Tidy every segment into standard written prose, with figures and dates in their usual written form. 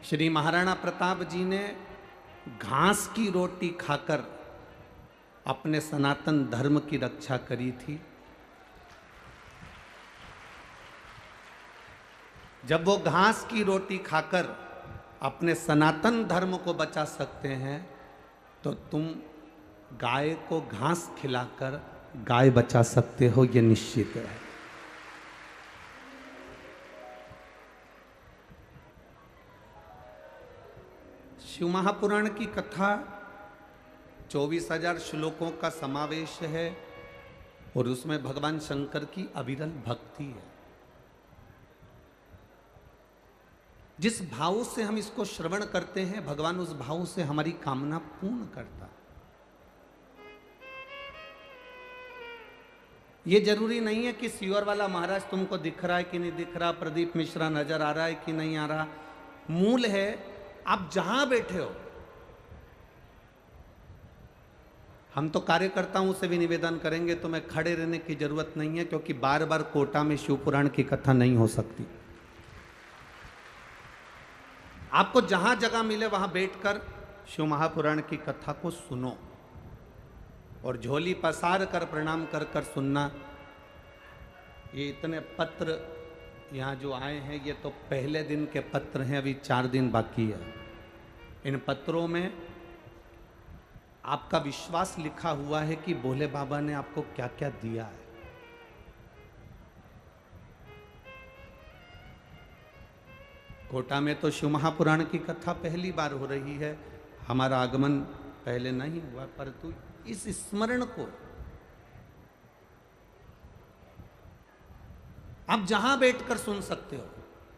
श्री महाराणा प्रताप जी ने घास की रोटी खाकर अपने सनातन धर्म की रक्षा करी थी। जब वो घास की रोटी खाकर अपने सनातन धर्म को बचा सकते हैं, तो तुम गाय को घास खिलाकर गाय बचा सकते हो, ये निश्चित है। शिव महापुराण की कथा 24,000 श्लोकों का समावेश है और उसमें भगवान शंकर की अविरल भक्ति है। जिस भाव से हम इसको श्रवण करते हैं, भगवान उस भाव से हमारी कामना पूर्ण करता है। ये जरूरी नहीं है कि सीवर वाला महाराज तुमको दिख रहा है कि नहीं दिख रहा, प्रदीप मिश्रा नजर आ रहा है कि नहीं आ रहा। मूल है आप जहां बैठे हो। हम तो कार्यकर्ताओं से भी निवेदन करेंगे, तुम्हें खड़े रहने की जरूरत नहीं है, क्योंकि बार बार कोटा में शिव पुराण की कथा नहीं हो सकती। आपको जहां जगह मिले वहां बैठकर शिव महापुराण की कथा को सुनो और झोली पसार कर प्रणाम कर कर सुनना। ये इतने पत्र यहाँ जो आए हैं, ये तो पहले दिन के पत्र हैं, अभी 4 दिन बाकी है। इन पत्रों में आपका विश्वास लिखा हुआ है कि भोले बाबा ने आपको क्या क्या दिया है। कोटा में तो शिव महापुराण की कथा पहली बार हो रही है। हमारा आगमन पहले नहीं हुआ, परंतु इस स्मरण को आप जहां बैठकर सुन सकते हो।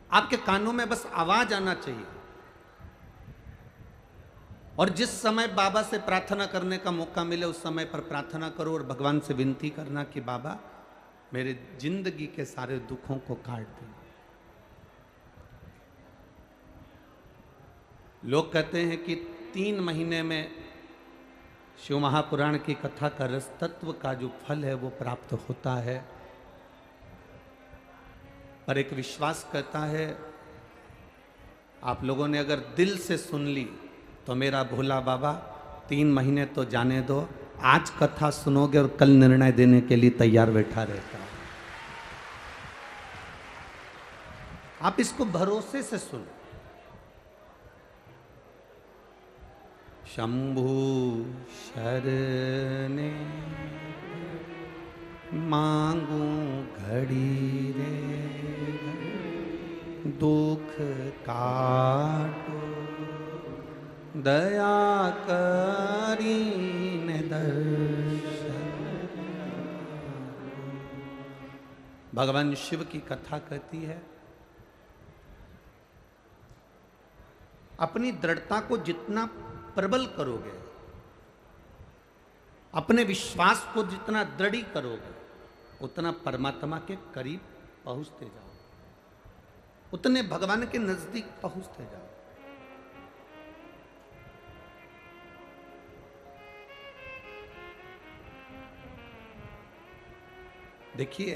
आपके कानों में बस आवाज आना चाहिए। और जिस समय बाबा से प्रार्थना करने का मौका मिले, उस समय पर प्रार्थना करो और भगवान से विनती करना कि बाबा मेरे जिंदगी के सारे दुखों को काट दे। लोग कहते हैं कि 3 महीने में शिव महापुराण की कथा का रस तत्व का जो फल है वो प्राप्त होता है। पर एक विश्वास कहता है, आप लोगों ने अगर दिल से सुन ली तो मेरा भोला बाबा 3 महीने तो जाने दो, आज कथा सुनोगे और कल निर्णय देने के लिए तैयार बैठा रहता है। आप इसको भरोसे से सुनो। शंभु शरणे मांगू घड़ी रे, दुख काटो दया करीन दर्शन। भगवान शिव की कथा कहती है, अपनी दृढ़ता को जितना प्रबल करोगे, अपने विश्वास को जितना दृढ़ करोगे, उतना परमात्मा के करीब पहुंचते जाओ, उतने भगवान के नजदीक पहुंचते जाओ। देखिए,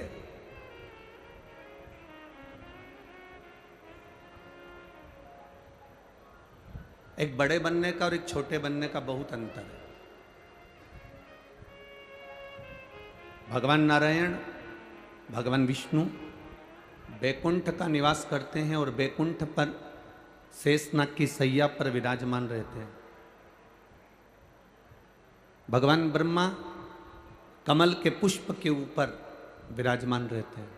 एक बड़े बनने का और एक छोटे बनने का बहुत अंतर है। भगवान नारायण, भगवान विष्णु बैकुंठ का निवास करते हैं और बैकुंठ पर शेषनाग की सैया पर विराजमान रहते हैं। भगवान ब्रह्मा कमल के पुष्प के ऊपर विराजमान रहते हैं।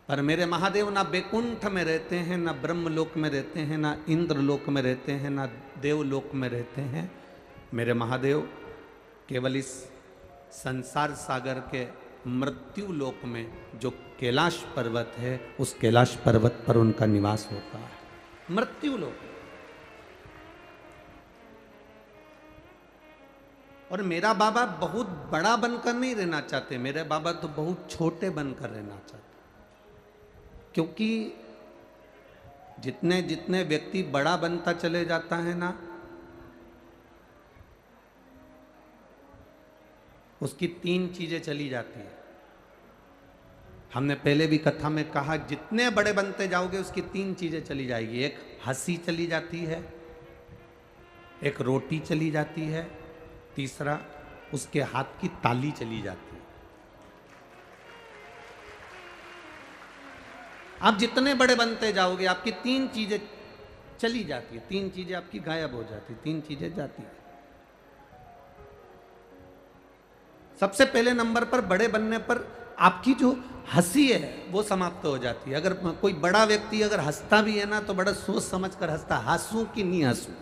पर मेरे महादेव ना बैकुंठ में रहते हैं, ना ब्रह्मलोक में रहते हैं, ना इंद्रलोक में रहते हैं, ना देवलोक में रहते हैं। मेरे महादेव केवल इस संसार सागर के मृत्यु लोक में जो कैलाश पर्वत है, उस कैलाश पर्वत पर उनका निवास होता है। मृत्यु लोक। और मेरा बाबा बहुत बड़ा बनकर नहीं रहना चाहते, मेरे बाबा तो बहुत छोटे बनकर रहना चाहते। क्योंकि जितने जितने व्यक्ति बड़ा बनता चले जाता है ना, उसकी 3 चीजें चली जाती है। हमने पहले भी कथा में कहा, जितने बड़े बनते जाओगे उसकी तीन चीजें चली जाएगी। एक हंसी चली जाती है, एक रोटी चली जाती है, तीसरा उसके हाथ की ताली चली जाती है। आप जितने बड़े बनते जाओगे आपकी तीन चीजें चली जाती है, तीन चीजें आपकी गायब हो जाती, तीन चीजें जाती है। सबसे पहले नंबर पर बड़े बनने पर आपकी जो हंसी है वो समाप्त हो जाती है। अगर कोई बड़ा व्यक्ति अगर हंसता भी है ना तो बड़ा सोच समझ कर हंसता, हंसूं कि नहीं हंसूं,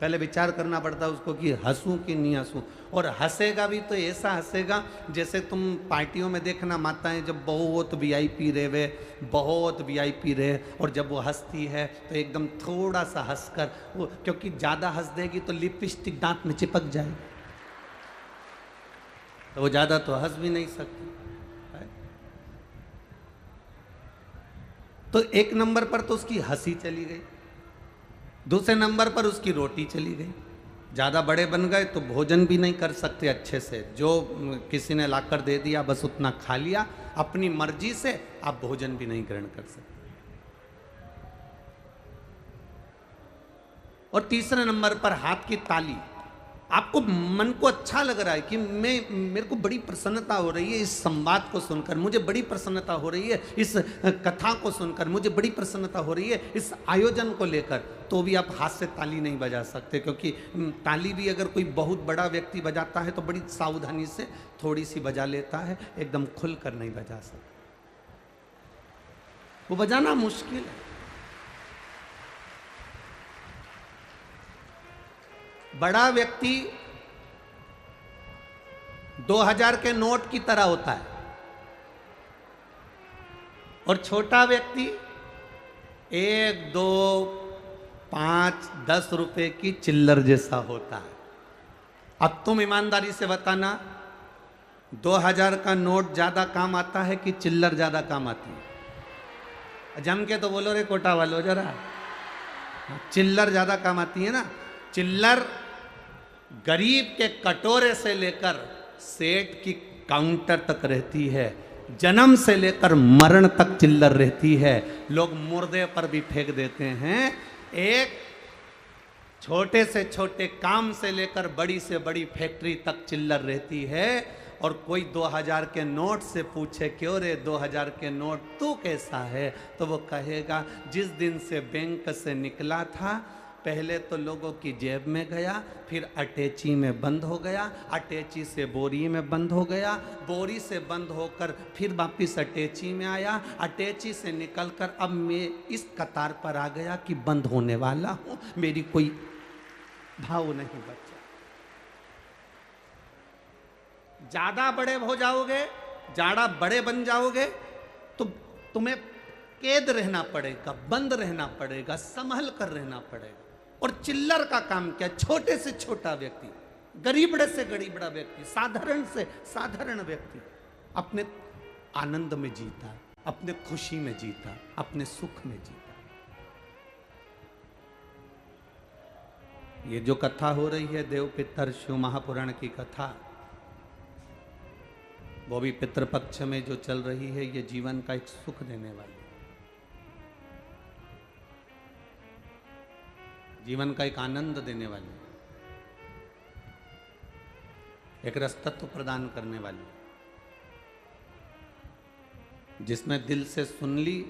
पहले विचार करना पड़ता है उसको कि हंसूं कि नहीं हंसूं। और हंसेगा भी तो ऐसा हंसेगा जैसे तुम पार्टियों में देखना, माताएं जब बहुत वीआईपी रहे वे, बहुत वीआईपी रहे, और जब वो हंसती है तो एकदम थोड़ा सा हंसकर वो, क्योंकि ज़्यादा हंस देगी तो लिपस्टिक दांत में चिपक जाएगी, तो वो ज़्यादा तो हंस भी नहीं सकती। तो एक नंबर पर तो उसकी हंसी चली गई, दूसरे नंबर पर उसकी रोटी चली गई। ज़्यादा बड़े बन गए तो भोजन भी नहीं कर सकते अच्छे से, जो किसी ने लाकर दे दिया बस उतना खा लिया, अपनी मर्जी से आप भोजन भी नहीं ग्रहण कर सकते। और तीसरे नंबर पर हाथ की ताली, आपको मन को अच्छा लग रहा है कि मेरे को बड़ी प्रसन्नता हो रही है इस संवाद को सुनकर, मुझे बड़ी प्रसन्नता हो रही है इस कथा को सुनकर, मुझे बड़ी प्रसन्नता हो रही है इस आयोजन को लेकर, तो भी आप हाथ से ताली नहीं बजा सकते, क्योंकि ताली भी अगर कोई बहुत बड़ा व्यक्ति बजाता है तो बड़ी सावधानी से थोड़ी सी बजा लेता है, एकदम खुल कर नहीं बजा सकता, वो बजाना मुश्किल है। बड़ा व्यक्ति 2000 के नोट की तरह होता है और छोटा व्यक्ति 1, 2, 5, 10 रुपए की चिल्लर जैसा होता है। अब तुम ईमानदारी से बताना, 2000 का नोट ज्यादा काम आता है कि चिल्लर ज्यादा काम आती है? जम के तो बोलो रे कोटा वालों जरा, चिल्लर ज्यादा काम आती है ना। चिल्लर गरीब के कटोरे से लेकर सेठ की काउंटर तक रहती है, जन्म से लेकर मरण तक चिल्लर रहती है। लोग मुर्दे पर भी फेंक देते हैं। एक छोटे से छोटे काम से लेकर बड़ी से बड़ी फैक्ट्री तक चिल्लर रहती है। और कोई 2000 के नोट से पूछे, क्यों रे 2000 के नोट तू कैसा है, तो वो कहेगा जिस दिन से बैंक से निकला था पहले तो लोगों की जेब में गया, फिर अटैची में बंद हो गया, अटैची से बोरी में बंद हो गया, बोरी से बंद होकर फिर वापिस अटैची में आया, अटैची से निकलकर अब मैं इस कतार पर आ गया कि बंद होने वाला हूँ, मेरी कोई भाव नहीं बचा। ज्यादा बड़े हो जाओगे, ज्यादा बड़े बन जाओगे तो तुम्हें कैद रहना पड़ेगा, बंद रहना पड़ेगा, संभल कर रहना पड़ेगा। और चिल्लर का काम क्या? छोटे से छोटा व्यक्ति, गरीबड़े से गरीबड़ा व्यक्ति, साधारण से साधारण व्यक्ति अपने आनंद में जीता, अपने खुशी में जीता, अपने सुख में जीता। ये जो कथा हो रही है देव पितर शिव महापुराण की कथा, वो भी पितृपक्ष में जो चल रही है, ये जीवन का एक सुख देने वाली, जीवन का एक आनंद देने वाली, एक रसतत्व प्रदान करने वाली, जिसमें दिल से सुन ली,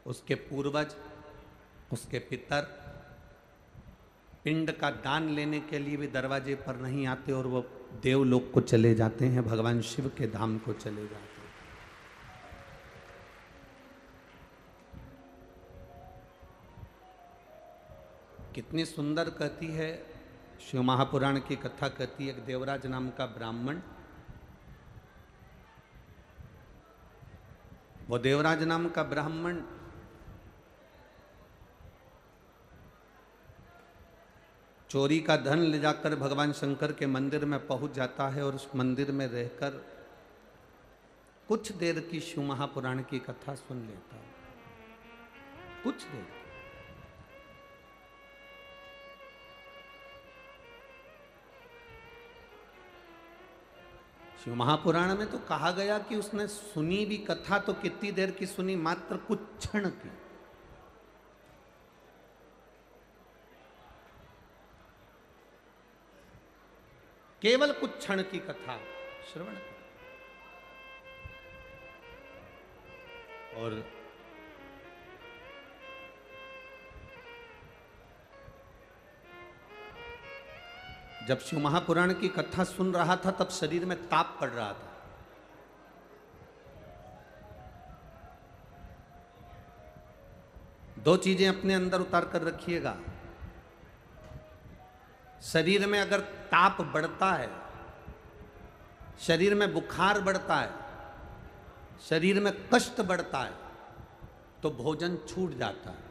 उसके पूर्वज, उसके पितर पिंड का दान लेने के लिए भी दरवाजे पर नहीं आते और वो देवलोक को चले जाते हैं, भगवान शिव के धाम को चले जाते हैं। कितनी सुंदर कहती है शिव महापुराण की कथा, कहती है एक देवराज नाम का ब्राह्मण, वो देवराज नाम का ब्राह्मण चोरी का धन ले जाकर भगवान शंकर के मंदिर में पहुंच जाता है और उस मंदिर में रहकर कुछ देर की शिव महापुराण की कथा सुन लेता है, कुछ देर। शिव महापुराण में तो कहा गया कि उसने सुनी भी कथा तो कितनी देर की सुनी, मात्र कुछ क्षण की। केवल कुछ क्षण की कथा श्रवण की। और जब शिव महापुराण की कथा सुन रहा था तब शरीर में ताप पड़ रहा था। दो चीजें अपने अंदर उतार कर रखिएगा। शरीर में अगर ताप बढ़ता है, शरीर में बुखार बढ़ता है, शरीर में कष्ट बढ़ता है, तो भोजन छूट जाता है।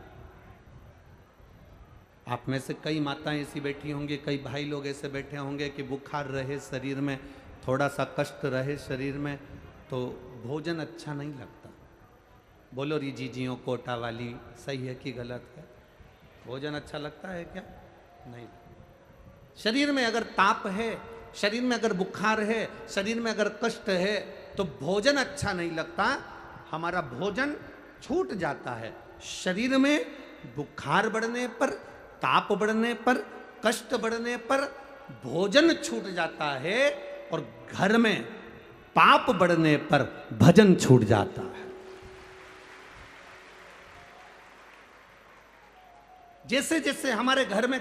आप में से कई माताएं ऐसी बैठी होंगी, कई भाई लोग ऐसे बैठे होंगे कि बुखार रहे शरीर में, थोड़ा सा कष्ट रहे शरीर में, तो भोजन अच्छा नहीं लगता। बोलो री जीजियों कोटा वाली, सही है कि गलत है? भोजन अच्छा लगता है क्या? नहीं। शरीर में अगर ताप है, शरीर में अगर बुखार है, शरीर में अगर कष्ट है, तो भोजन अच्छा नहीं लगता, हमारा भोजन छूट जाता है। शरीर में बुखार बढ़ने पर, ताप बढ़ने पर, कष्ट बढ़ने पर भोजन छूट जाता है, और घर में पाप बढ़ने पर भजन छूट जाता है। जैसे जैसे हमारे घर में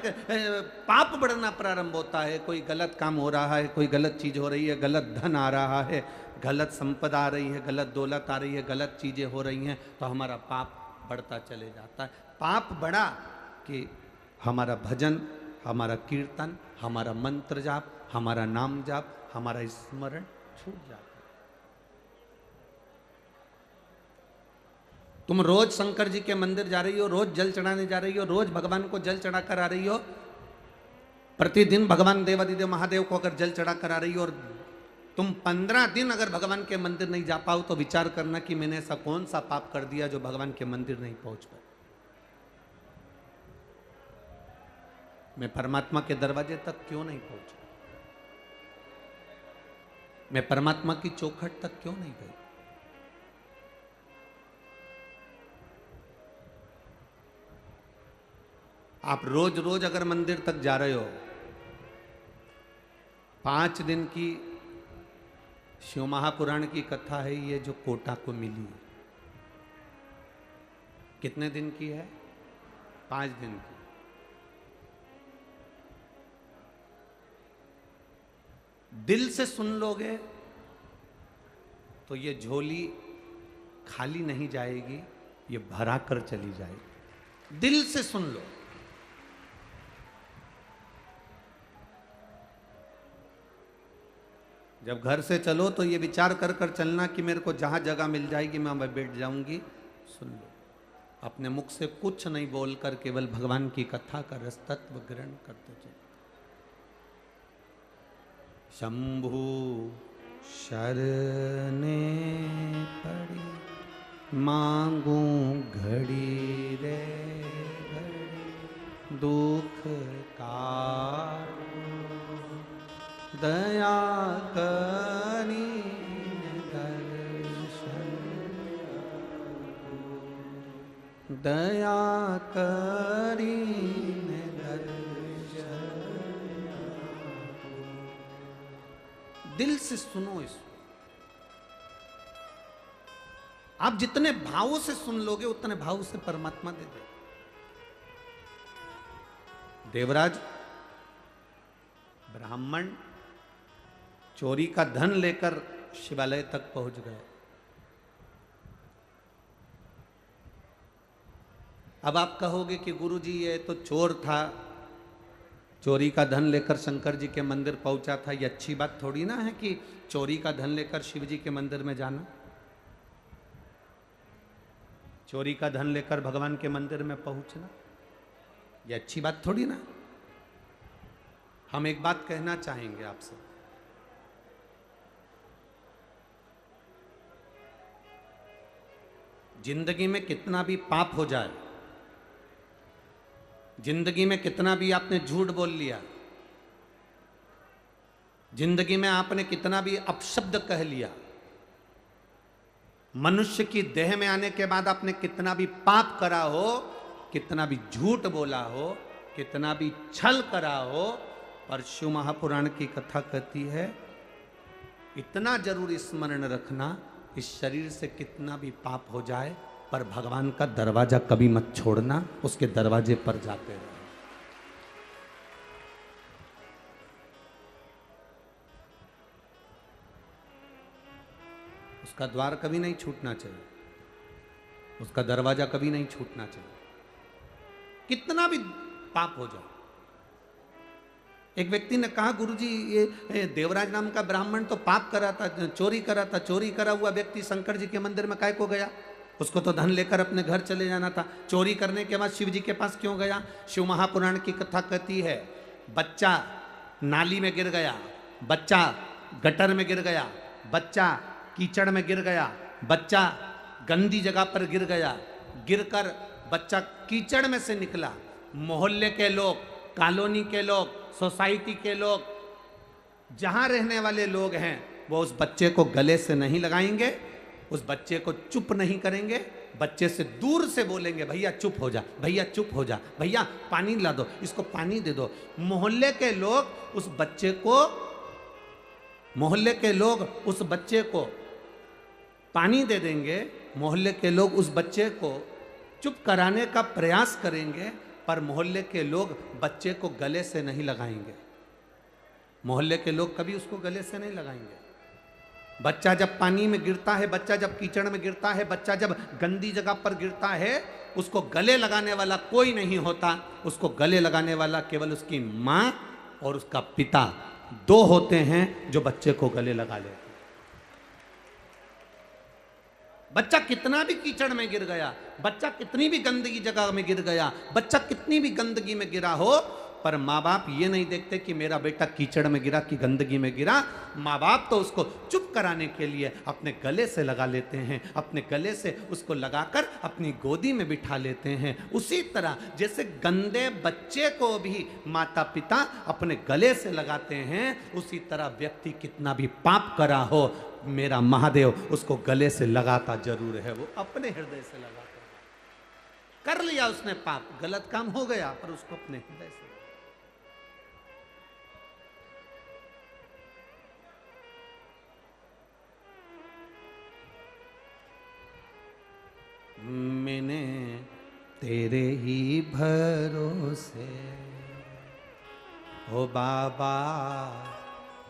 पाप बढ़ना प्रारंभ होता है, कोई गलत काम हो रहा है, कोई गलत चीज हो रही है, गलत धन आ रहा है, गलत संपदा आ रही है, गलत दौलत आ रही है, गलत चीजें हो रही हैं, तो हमारा पाप बढ़ता चले जाता है। पाप बढ़ा कि हमारा भजन, हमारा कीर्तन, हमारा मंत्र जाप, हमारा नाम जाप, हमारा स्मरण छूट जाता है। तुम रोज शंकर जी के मंदिर जा रही हो, रोज जल चढ़ाने जा रही हो, रोज भगवान को जल चढ़ा कर आ रही हो, प्रतिदिन भगवान देवादिदेव महादेव को अगर जल चढ़ा कर आ रही हो, और तुम 15 दिन अगर भगवान के मंदिर नहीं जा पाओ, तो विचार करना कि मैंने ऐसा कौन सा पाप कर दिया जो भगवान के मंदिर नहीं पहुंच पाए। मैं परमात्मा के दरवाजे तक क्यों नहीं पहुंचा? मैं परमात्मा की चौखट तक क्यों नहीं गई? आप रोज रोज अगर मंदिर तक जा रहे हो, 5 दिन की शिव महापुराण की कथा है ये जो कोटा को मिली। कितने दिन की है? 5 दिन की। दिल से सुन लोगे तो ये झोली खाली नहीं जाएगी, ये भरा कर चली जाएगी। दिल से सुन लो। जब घर से चलो तो ये विचार कर कर चलना कि मेरे को जहां जगह मिल जाएगी मैं वहां बैठ जाऊंगी। सुन लो। अपने मुख से कुछ नहीं बोलकर केवल भगवान की कथा का रस तत्व ग्रहण करते चलो। शंभु शरणे पड़ी मांगू घड़ी रे घड़ी दुख का दया करी दर्शन दया करी दर्शन। दिल से सुनो इसको। आप जितने भावों से सुन लोगे उतने भाव से परमात्मा दे दे। देवराज ब्राह्मण चोरी का धन लेकर शिवालय तक पहुंच गए। अब आप कहोगे कि गुरुजी ये तो चोर था, चोरी का धन लेकर शंकर जी के मंदिर पहुंचा था, ये अच्छी बात थोड़ी ना है कि चोरी का धन लेकर शिव जी के मंदिर में जाना। चोरी का धन लेकर भगवान के मंदिर में पहुंचना ये अच्छी बात थोड़ी ना। हम एक बात कहना चाहेंगे आपसे, जिंदगी में कितना भी पाप हो जाए, जिंदगी में कितना भी आपने झूठ बोल लिया, जिंदगी में आपने कितना भी अपशब्द कह लिया, मनुष्य की देह में आने के बाद आपने कितना भी पाप करा हो, कितना भी झूठ बोला हो, कितना भी छल करा हो, पर शिव महापुराण की कथा कहती है इतना जरूर स्मरण रखना, इस शरीर से कितना भी पाप हो जाए पर भगवान का दरवाजा कभी मत छोड़ना, उसके दरवाजे पर जाते रहो। उसका द्वार कभी नहीं छूटना चाहिए, उसका दरवाजा कभी नहीं छूटना चाहिए, कितना भी पाप हो जाए। एक व्यक्ति ने कहा, गुरुजी ये देवराज नाम का ब्राह्मण तो पाप करा था, चोरी करा था, चोरी करा हुआ व्यक्ति शंकर जी के मंदिर में काहे को गया? उसको तो धन लेकर अपने घर चले जाना था, चोरी करने के बाद शिव जी के पास क्यों गया? शिव महापुराण की कथा कहती है बच्चा नाली में गिर गया, बच्चा गटर में गिर गया, बच्चा कीचड़ में गिर गया, बच्चा गंदी जगह पर गिर गया, गिरकर बच्चा कीचड़ में से निकला। मोहल्ले के लोग, कॉलोनी के लोग, सोसाइटी के लोग, जहां रहने वाले लोग हैं, वो उस बच्चे को गले से नहीं लगाएंगे, उस बच्चे को चुप नहीं करेंगे, बच्चे से दूर से बोलेंगे भैया चुप हो जा, भैया चुप हो जा, भैया पानी ला दो, इसको पानी दे दो। मोहल्ले के लोग उस बच्चे को, मोहल्ले के लोग उस बच्चे को पानी दे देंगे, मोहल्ले के लोग उस बच्चे को चुप कराने का प्रयास करेंगे, पर मोहल्ले के लोग बच्चे को गले से नहीं लगाएंगे। मोहल्ले के लोग कभी उसको गले से नहीं लगाएंगे। बच्चा जब पानी में गिरता है, बच्चा जब कीचड़ में गिरता है, बच्चा जब गंदी जगह पर गिरता है, उसको गले लगाने वाला कोई नहीं होता। उसको गले लगाने वाला केवल उसकी माँ और उसका पिता, दो होते हैं जो बच्चे को गले लगा लेते हैं। बच्चा कितना भी कीचड़ में गिर गया, बच्चा कितनी भी गंदगी जगह में गिर गया, बच्चा कितनी भी गंदगी में गिरा हो, पर माँ बाप ये नहीं देखते कि मेरा बेटा कीचड़ में गिरा कि गंदगी में गिरा। माँ बाप तो उसको चुप कराने के लिए अपने गले से लगा लेते हैं, अपने गले से उसको लगाकर अपनी गोदी में बिठा लेते हैं। उसी तरह जैसे गंदे बच्चे को भी माता पिता अपने गले से लगाते हैं, उसी तरह व्यक्ति कितना भी पाप करा हो, मेरा महादेव उसको गले से लगाता जरूर है, वो अपने हृदय से लगाता है। कर लिया उसने पाप, गलत काम हो गया, पर उसको अपने हृदय से। मैंने तेरे ही भरोसे, ओ बाबा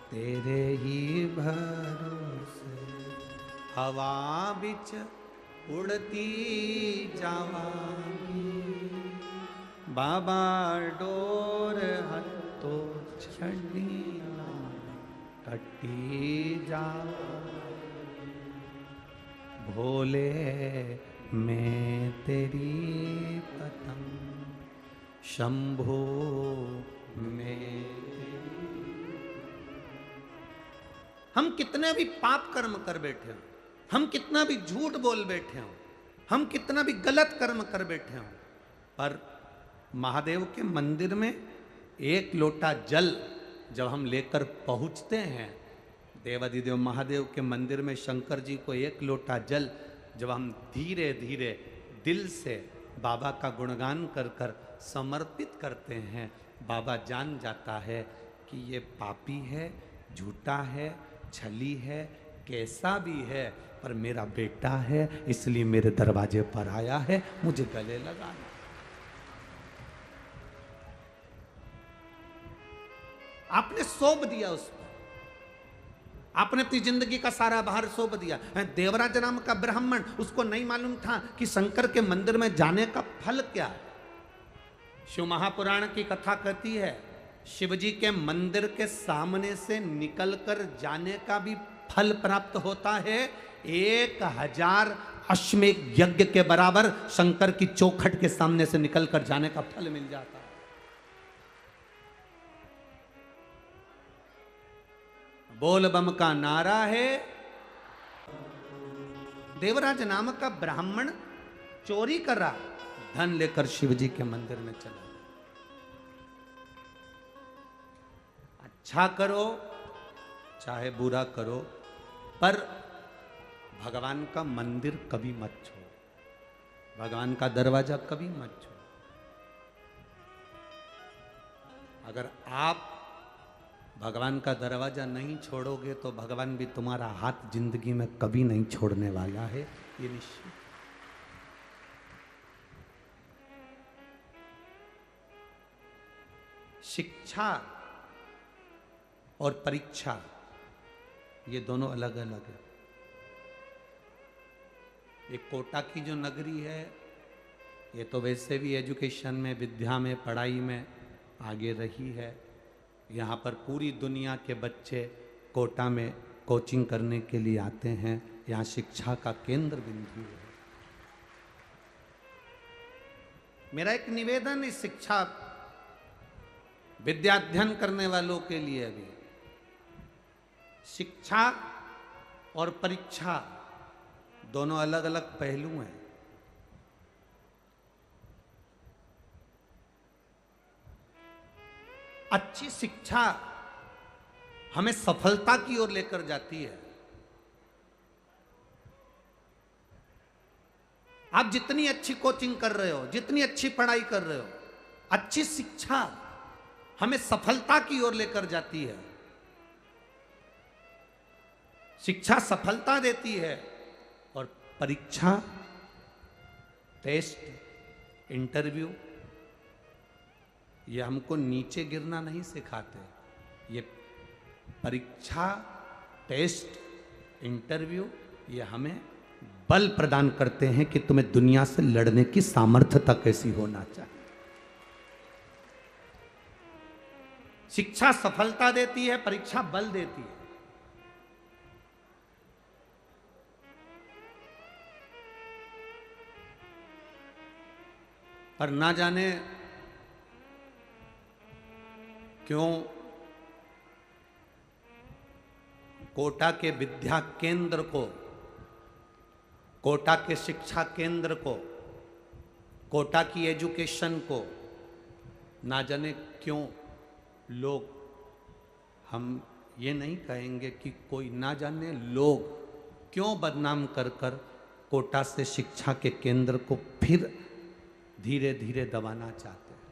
तेरे ही भरोसे, हवा बिच उड़ती जावांगी, बाबा डोर हथो छड़ी ना कटी जावांगी, भोले मैं तेरी पतंग, शंभो मैं। हम कितने भी पाप कर्म कर बैठे हो, हम कितना भी झूठ बोल बैठे हो, हम कितना भी गलत कर्म कर बैठे हो, पर महादेव के मंदिर में एक लोटा जल जब हम लेकर पहुंचते हैं, देवादिदेव महादेव के मंदिर में शंकर जी को एक लोटा जल जब हम धीरे धीरे दिल से बाबा का गुणगान कर कर समर्पित करते हैं, बाबा जान जाता है कि ये पापी है, झूठा है, छली है, कैसा भी है, पर मेरा बेटा है, इसलिए मेरे दरवाजे पर आया है, मुझे गले लगाना। आपने सौंप दिया उसको, आपने अपनी जिंदगी का सारा भार सौंप दिया। देवराज नाम का ब्राह्मण, उसको नहीं मालूम था कि शंकर के मंदिर में जाने का फल क्या है। शिव महापुराण की कथा कहती है शिव जी के मंदिर के सामने से निकलकर जाने का भी फल प्राप्त होता है। 1000 अश्वमेध यज्ञ के बराबर शंकर की चौखट के सामने से निकलकर जाने का फल मिल जाता है। बोल बम का नारा है। देवराज नाम का ब्राह्मण चोरी कर रहा, धन लेकर शिव जी के मंदिर में चला गया। अच्छा करो चाहे बुरा करो, पर भगवान का मंदिर कभी मत छोड़ो, भगवान का दरवाजा कभी मत छोड़ो। अगर आप भगवान का दरवाजा नहीं छोड़ोगे तो भगवान भी तुम्हारा हाथ जिंदगी में कभी नहीं छोड़ने वाला है, ये निश्चित। शिक्षा और परीक्षा ये दोनों अलग अलग है। ये कोटा की जो नगरी है, ये तो वैसे भी एजुकेशन में, विद्या में, पढ़ाई में आगे रही है। यहाँ पर पूरी दुनिया के बच्चे कोटा में कोचिंग करने के लिए आते हैं। यहाँ शिक्षा का केंद्र बिंदु है। मेरा एक निवेदन इस शिक्षा विद्या अध्ययन करने वालों के लिए भी, शिक्षा और परीक्षा दोनों अलग अलग पहलू हैं। अच्छी शिक्षा हमें सफलता की ओर लेकर जाती है। आप जितनी अच्छी कोचिंग कर रहे हो, जितनी अच्छी पढ़ाई कर रहे हो, अच्छी शिक्षा हमें सफलता की ओर लेकर जाती है। शिक्षा सफलता देती है और परीक्षा, टेस्ट, इंटरव्यू ये हमको नीचे गिरना नहीं सिखाते। ये परीक्षा, टेस्ट, इंटरव्यू ये हमें बल प्रदान करते हैं कि तुम्हें दुनिया से लड़ने की सामर्थ्यता कैसी होना चाहिए। शिक्षा सफलता देती है, परीक्षा बल देती है। पर ना जाने क्यों कोटा के विद्या केंद्र को, कोटा के शिक्षा केंद्र को, कोटा की एजुकेशन को ना जाने क्यों लोग, हम ये नहीं कहेंगे कि कोई, ना जाने लोग क्यों बदनाम कर कर कोटा से शिक्षा के केंद्र को फिर धीरे धीरे दबाना चाहते हैं।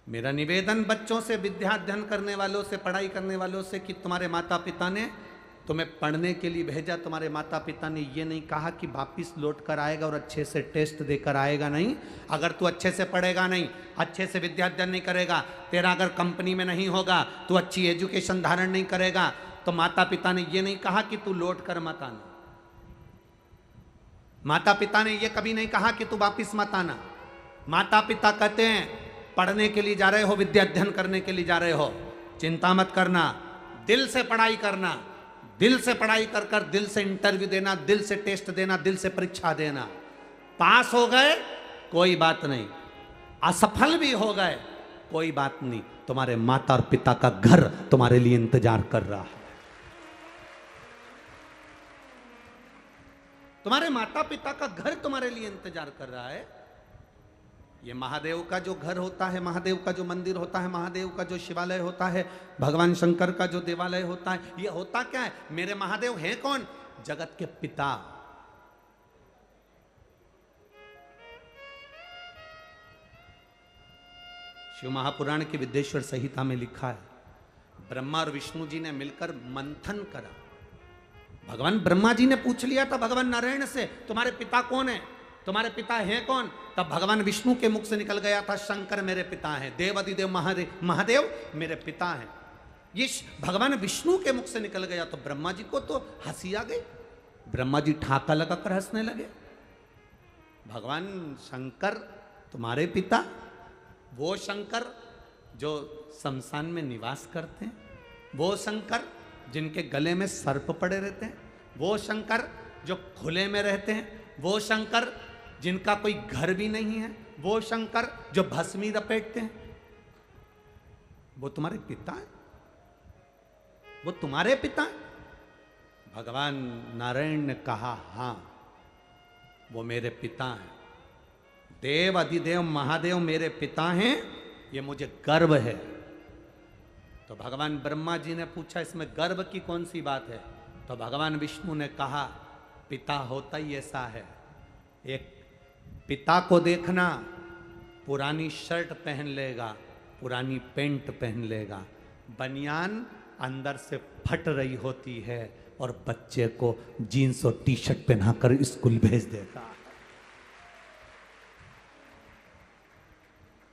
मेरा निवेदन बच्चों से, विद्या अध्ययन करने वालों से, पढ़ाई करने वालों से कि तुम्हारे माता पिता ने तुम्हें पढ़ने के लिए भेजा, तुम्हारे माता पिता ने ये नहीं कहा कि वापिस लौट कर आएगा और अच्छे से टेस्ट देकर आएगा। नहीं, अगर तू अच्छे से पढ़ेगा नहीं, अच्छे से विद्या अध्ययन नहीं करेगा, तेरा अगर कंपनी में नहीं होगा, तू अच्छी एजुकेशन धारण नहीं करेगा, तो माता पिता ने ये नहीं कहा कि तू लौट कर मत आना। माता पिता ने ये कभी नहीं कहा कि तू वापिस मत आना। माता पिता कहते हैं पढ़ने के लिए जा रहे हो, विद्या अध्ययन करने के लिए जा रहे हो, चिंता मत करना, दिल से पढ़ाई करना, दिल से पढ़ाई कर कर दिल से इंटरव्यू देना, दिल से टेस्ट देना, दिल से परीक्षा देना। पास हो गए कोई बात नहीं, असफल भी हो गए कोई बात नहीं, तुम्हारे माता और पिता का घर तुम्हारे लिए इंतजार कर रहा है। तुम्हारे माता पिता का घर तुम्हारे लिए इंतजार कर रहा है। ये महादेव का जो घर होता है, महादेव का जो मंदिर होता है, महादेव का जो शिवालय होता है, भगवान शंकर का जो देवालय होता है, ये होता क्या है? मेरे महादेव हैं कौन? जगत के पिता। शिव महापुराण की विद्येश्वर संहिता में लिखा है, ब्रह्मा और विष्णु जी ने मिलकर मंथन करा। भगवान ब्रह्मा जी ने पूछ लिया था भगवान नारायण से, तुम्हारे पिता कौन है, तुम्हारे पिता हैं कौन? तब भगवान विष्णु के मुख से निकल गया था, शंकर मेरे पिता हैं, देवादिदेव महादेव मेरे पिता हैं। ये भगवान विष्णु के मुख से निकल गया तो ब्रह्मा जी को तो हंसी आ गई। ब्रह्मा जी ठाका लगाकर हंसने लगे। भगवान शंकर तुम्हारे पिता, वो शंकर जो शमशान में निवास करते हैं, वो शंकर जिनके गले में सर्प पड़े रहते हैं, वो शंकर जो खुले में रहते हैं, वो शंकर जिनका कोई घर भी नहीं है, वो शंकर जो भस्मी लपेटते हैं, वो तुम्हारे पिता है? वो तुम्हारे पिता है? भगवान नारायण ने कहा हाँ, वो मेरे पिता हैं। देव अधिदेव महादेव मेरे पिता हैं, ये मुझे गर्व है। तो भगवान ब्रह्मा जी ने पूछा इसमें गर्व की कौन सी बात है? तो भगवान विष्णु ने कहा पिता होता ही ऐसा है। एक पिता को देखना, पुरानी शर्ट पहन लेगा, पुरानी पैंट पहन लेगा, बनियान अंदर से फट रही होती है और बच्चे को जीन्स और टी शर्ट पहनाकर स्कूल भेज देता।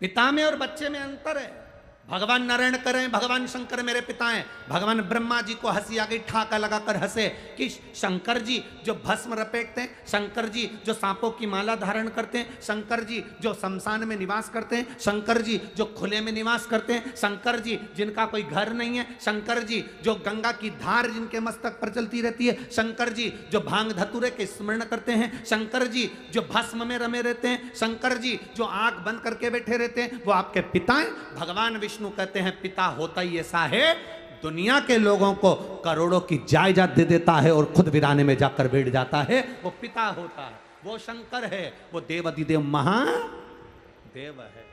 पिता में और बच्चे में अंतर है। भगवान नारायण करें, भगवान शंकर मेरे पिता हैं। भगवान ब्रह्मा जी को हंसी आ गई, ठाका लगाकर हंसे कि शंकर जी जो भस्म रपेटते हैं, शंकर जी जो सांपों की माला धारण करते हैं, शंकर जी जो शमशान में निवास करते हैं, शंकर जी जो खुले में निवास करते हैं, शंकर जी जिनका कोई घर नहीं है, शंकर जी जो गंगा की धार जिनके मस्तक पर चलती रहती है, शंकर जी जो भांग धतूरे के स्मरण करते हैं, शंकर जी जो भस्म में रमे रहते हैं, शंकर जी जो आंख बंद करके बैठे रहते हैं, वो आपके पिता हैं। भगवान विष्णु कहते हैं पिता होता ही ऐसा है, दुनिया के लोगों को करोड़ों की जायदाद दे देता है और खुद वीराने में जाकर बैठ जाता है, वो पिता होता है, वो शंकर है, वो देवाधिदेव महादेव है,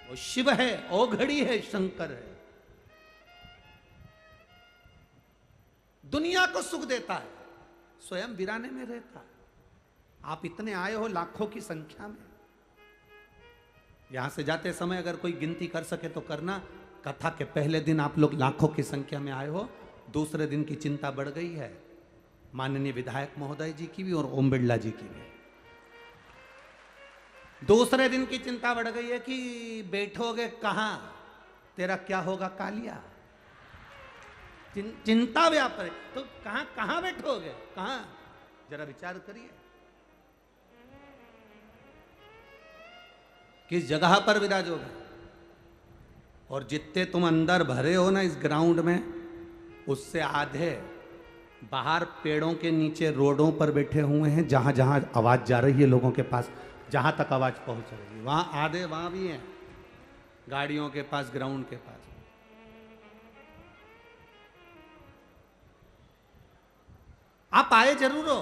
वो शिव है, ओघड़ी है, शंकर है। दुनिया को सुख देता है, स्वयं वीराने में रहता है। आप इतने आए हो लाखों की संख्या में, यहां से जाते समय अगर कोई गिनती कर सके तो करना। कथा के पहले दिन आप लोग लाखों की संख्या में आए हो, दूसरे दिन की चिंता बढ़ गई है, माननीय विधायक महोदय जी की भी और ओम बिरला जी की भी। दूसरे दिन की चिंता बढ़ गई है कि बैठोगे कहां, तेरा क्या होगा कालिया। चिंता व्याप है तो कहां कहां बैठोगे, कहां, जरा विचार करिए। किस जगह पर विराजोगे। और जितने तुम अंदर भरे हो ना इस ग्राउंड में, उससे आधे बाहर पेड़ों के नीचे रोडों पर बैठे हुए हैं, जहां जहां आवाज जा रही है लोगों के पास, जहां तक आवाज पहुंच रही है वहां आधे वहां भी हैं, गाड़ियों के पास, ग्राउंड के पास। आप आए जरूर हो,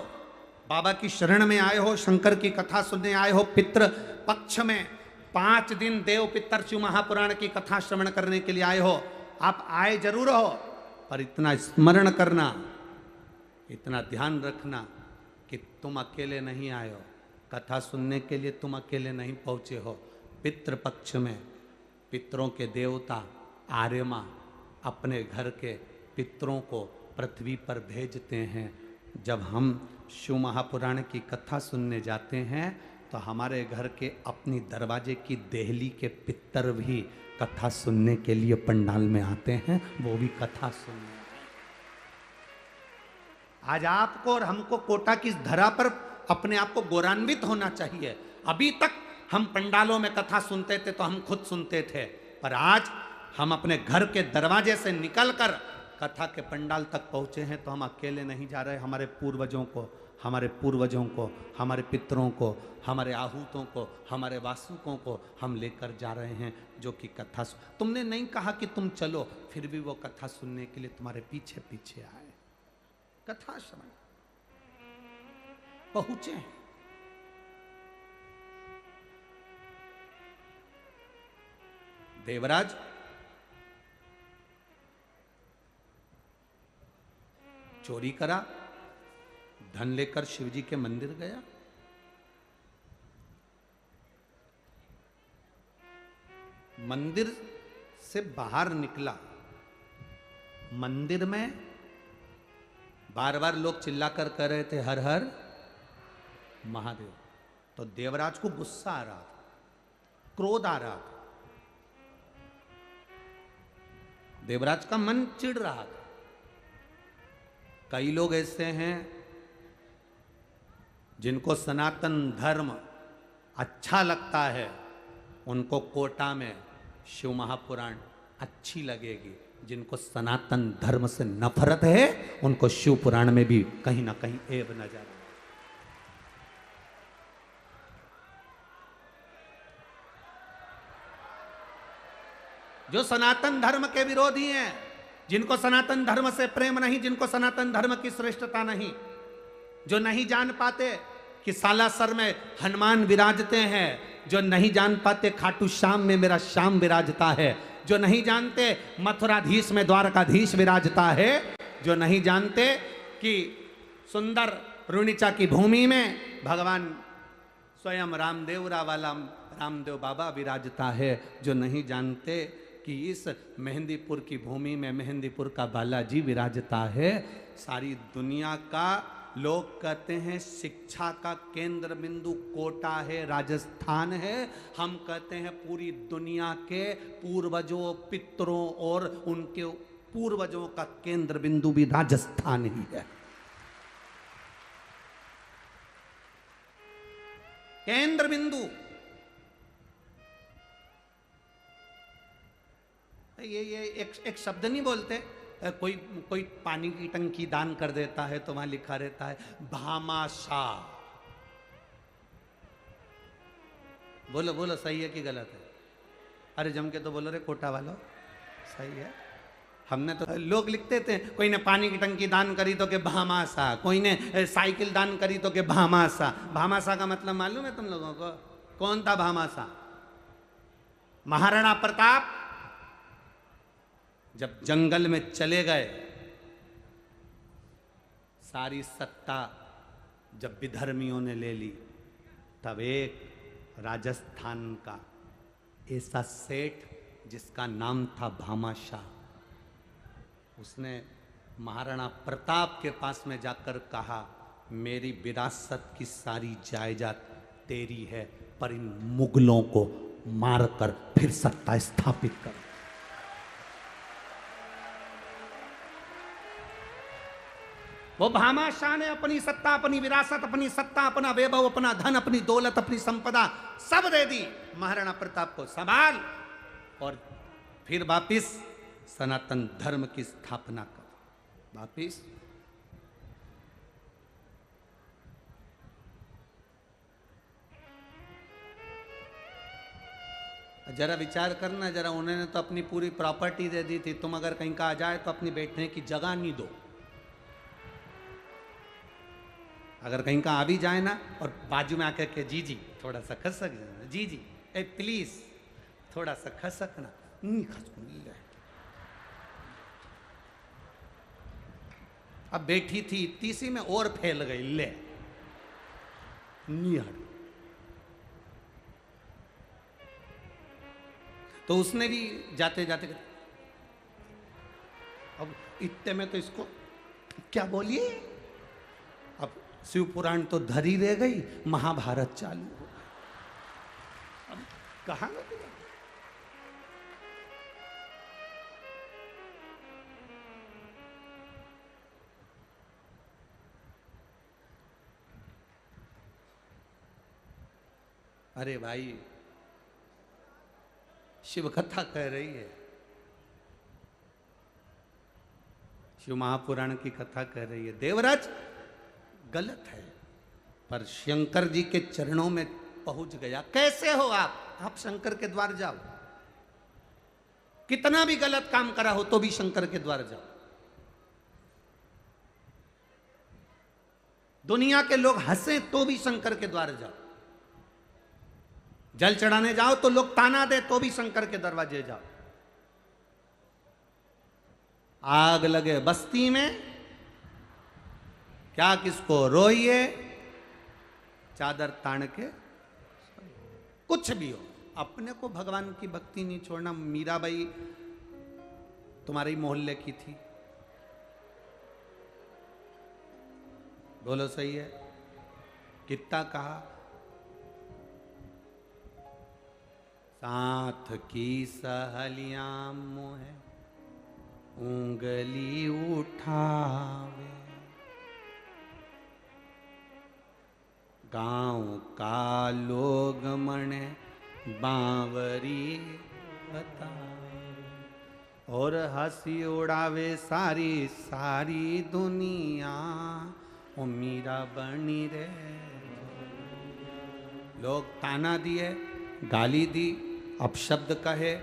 बाबा की शरण में आए हो, शंकर की कथा सुनने आए हो, पितृ पक्ष में 5 दिन देव पितर शिव महापुराण की कथा श्रवण करने के लिए आए हो। आप आए जरूर हो, पर इतना स्मरण करना, इतना ध्यान रखना कि तुम अकेले नहीं आए हो, कथा सुनने के लिए तुम अकेले नहीं पहुंचे हो। पितृ पक्ष में पितरों के देवता आर्यमा अपने घर के पितरों को पृथ्वी पर भेजते हैं। जब हम शिव महापुराण की कथा सुनने जाते हैं तो हमारे घर के अपनी दरवाजे की देहली के पितर भी कथा सुनने के लिए पंडाल में आते हैं, वो भी कथा सुनने। आज आपको और हमको कोटा की धरा पर अपने आप को गौरवान्वित होना चाहिए। अभी तक हम पंडालों में कथा सुनते थे तो हम खुद सुनते थे, पर आज हम अपने घर के दरवाजे से निकलकर कथा के पंडाल तक पहुंचे हैं तो हम अकेले नहीं जा रहे। हमारे पूर्वजों को, हमारे पितरों को, हमारे आहूतों को, हमारे वासुकों को हम लेकर जा रहे हैं, जो कि कथा तुमने नहीं कहा कि तुम चलो, फिर भी वो कथा सुनने के लिए तुम्हारे पीछे पीछे आए, कथा श्रवण पहुंचे हैं। देवराज चोरी करा, धन लेकर शिवजी के मंदिर गया, मंदिर से बाहर निकला, मंदिर में बार बार लोग चिल्लाकर कह रहे थे हर हर महादेव। तो देवराज को गुस्सा आ रहा था, क्रोध आ रहा था, देवराज का मन चिढ़ रहा था। कई लोग ऐसे हैं जिनको सनातन धर्म अच्छा लगता है, उनको कोटा में शिव महापुराण अच्छी लगेगी। जिनको सनातन धर्म से नफरत है उनको शिव पुराण में भी कहीं ना कहीं ऐब नजर आए। जो सनातन धर्म के विरोधी हैं, जिनको सनातन धर्म से प्रेम नहीं, जिनको सनातन धर्म की श्रेष्ठता नहीं, जो नहीं जान पाते कि सालासर में हनुमान विराजते हैं, जो नहीं जान पाते खाटू श्याम में मेरा श्याम विराजता है, जो नहीं जानते मथुराधीश में द्वारकाधीश विराजता है, जो नहीं जानते कि सुंदर रुणिचा की भूमि में भगवान स्वयं रामदेव रावाला रामदेव बाबा विराजता है, जो नहीं जानते कि इस मेहंदीपुर की भूमि में मेहंदीपुर का बालाजी विराजता है। सारी दुनिया का लोग कहते हैं शिक्षा का केंद्र बिंदु कोटा है, राजस्थान है। हम कहते हैं पूरी दुनिया के पूर्वजों पितरों और उनके पूर्वजों का केंद्र बिंदु भी राजस्थान ही है। केंद्र बिंदु ये एक शब्द नहीं बोलते। कोई पानी की टंकी दान कर देता है तो वहां लिखा रहता है भामाशाह। बोलो बोलो सही है कि गलत है? अरे जम के तो बोलो रे कोटा वालों, सही है। हमने तो लोग लिखते थे, कोई ने पानी की टंकी दान करी तो के भामाशाह, कोई ने साइकिल दान करी तो के भामाशाह। भामाशाह का मतलब मालूम है तुम लोगों को? कौन था भामाशाह? महाराणा प्रताप जब जंगल में चले गए, सारी सत्ता जब विधर्मियों ने ले ली, तब एक राजस्थान का ऐसा सेठ जिसका नाम था भामाशाह, उसने महाराणा प्रताप के पास में जाकर कहा मेरी विरासत की सारी जायदाद तेरी है, पर इन मुगलों को मारकर फिर सत्ता स्थापित कर। वो भामाशाह ने अपनी सत्ता, अपनी विरासत, अपनी सत्ता, अपना वैभव, अपना धन, अपनी दौलत, अपनी संपदा सब दे दी महाराणा प्रताप को, संभाल। और फिर वापिस सनातन धर्म की स्थापना कर। वापिस जरा विचार करना जरा, उन्होंने तो अपनी पूरी प्रॉपर्टी दे दी थी। तुम अगर कहीं का आ जाए तो अपनी बैठने की जगह नहीं दो। अगर कहीं का आ भी जाए ना और बाजू में आकर के जी जी थोड़ा सा खसक जाना, जी जी ए प्लीज थोड़ा सा खसकना, नहीं खसकूंगी। अब बैठी थी तीसरी में और फैल गई, ले नहीं हट। तो उसने भी जाते जाते अब इतने में तो इसको क्या बोलिए, अब शिव पुराण तो धरी रह गई, महाभारत चालू हो गई। अब कहां गए? अरे भाई शिव कथा कह रही है, शिव महापुराण की कथा कह रही है। देवराज गलत है, पर शंकर जी के चरणों में पहुंच गया। कैसे हो आप शंकर के द्वार जाओ। कितना भी गलत काम करा हो तो भी शंकर के द्वार जाओ। दुनिया के लोग हंसे तो भी शंकर के द्वार जाओ। जल चढ़ाने जाओ तो लोग ताना दे तो भी शंकर के दरवाजे जाओ। आग लगे बस्ती में, क्या किसको रोइए, चादर तान के, कुछ भी हो अपने को भगवान की भक्ति नहीं छोड़ना। मीराबाई तुम्हारे ही मोहल्ले की थी, बोलो सही है? कितना कहा, साथ की सहेलियां मोहे उंगली उठावे, गांव का लोग मने बावरी बतावे, और हंसी उड़ावे सारी सारी दुनिया, ओ मीरा बनी रे। लोग ताना दिए, गाली दी, अपशब्द कहे,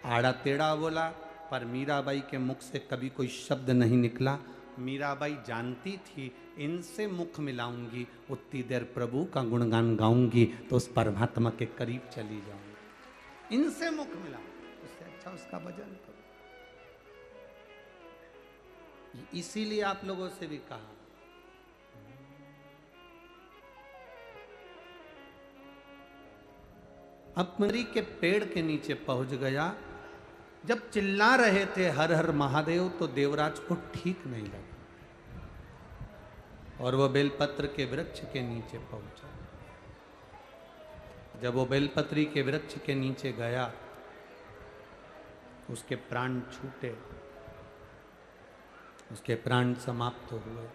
आड़ा टेढ़ा बोला, पर मीराबाई के मुख से कभी कोई शब्द नहीं निकला। मीराबाई जानती थी इनसे मुख मिलाऊंगी उतनी देर प्रभु का गुणगान गाऊंगी तो उस परमात्मा के करीब चली जाऊंगी। इनसे मुख मिलाऊंगी उससे अच्छा अच्छा उसका भजन करो। इसीलिए आप लोगों से भी कहा, अपमरी के पेड़ के नीचे पहुंच गया। जब चिल्ला रहे थे हर हर महादेव तो देवराज को ठीक नहीं लगा और वो बेलपत्र के वृक्ष के नीचे पहुंचा। जब वो बेलपत्री के वृक्ष के नीचे गया, उसके प्राण छूटे, उसके प्राण समाप्त हुए।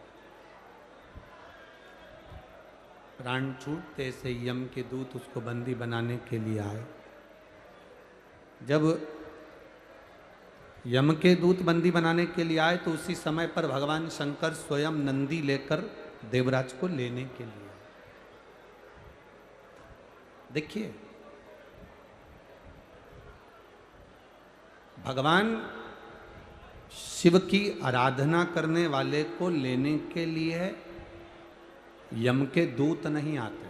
प्राण छूटते से यम के दूत उसको बंदी बनाने के लिए आए। जब यम के दूत बंदी बनाने के लिए आए तो उसी समय पर भगवान शंकर स्वयं नंदी लेकर देवराज को लेने के लिए आए। देखिए, भगवान शिव की आराधना करने वाले को लेने के लिए यम के दूत नहीं आते।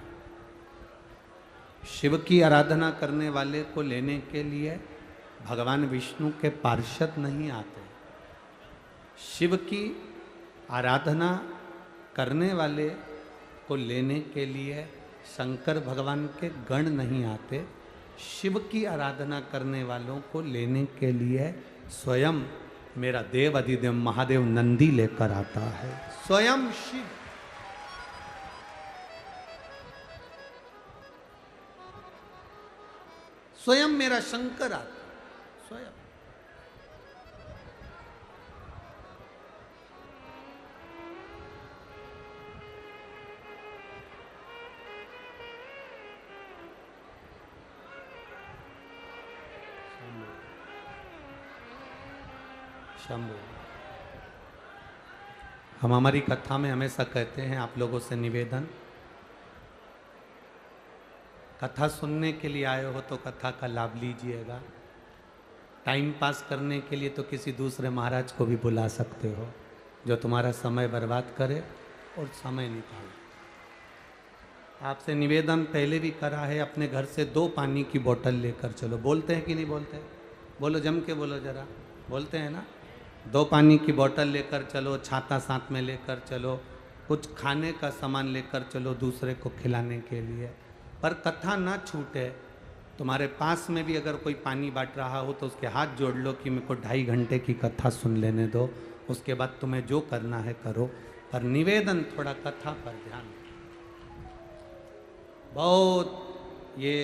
शिव की आराधना करने वाले को लेने के लिए भगवान विष्णु के पार्षद नहीं आते। शिव की आराधना करने वाले को लेने के लिए शंकर भगवान के गण नहीं आते। शिव की आराधना करने वालों को लेने के लिए स्वयं मेरा देव अधिदेव महादेव नंदी लेकर आता है। स्वयं शिव, स्वयं मेरा शंकर आता, स्वयं। शंभु, हम हमारी कथा में हमेशा कहते हैं, आप लोगों से निवेदन, कथा सुनने के लिए आए हो तो कथा का लाभ लीजिएगा। टाइम पास करने के लिए तो किसी दूसरे महाराज को भी बुला सकते हो जो तुम्हारा समय बर्बाद करे और समय निकाले। आपसे निवेदन पहले भी करा है, अपने घर से 2 पानी की बोतल लेकर चलो। बोलते हैं कि नहीं बोलते? बोलो, जम के बोलो जरा। बोलते हैं ना? 2 पानी की बोतल लेकर चलो, छाता साथ में लेकर चलो, कुछ खाने का सामान लेकर चलो दूसरे को खिलाने के लिए। पर कथा ना छूटे। तुम्हारे पास में भी अगर कोई पानी बांट रहा हो तो उसके हाथ जोड़ लो कि मेरे को 2.5 घंटे की कथा सुन लेने दो, उसके बाद तुम्हें जो करना है करो। पर निवेदन, थोड़ा कथा पर ध्यान। बहुत ये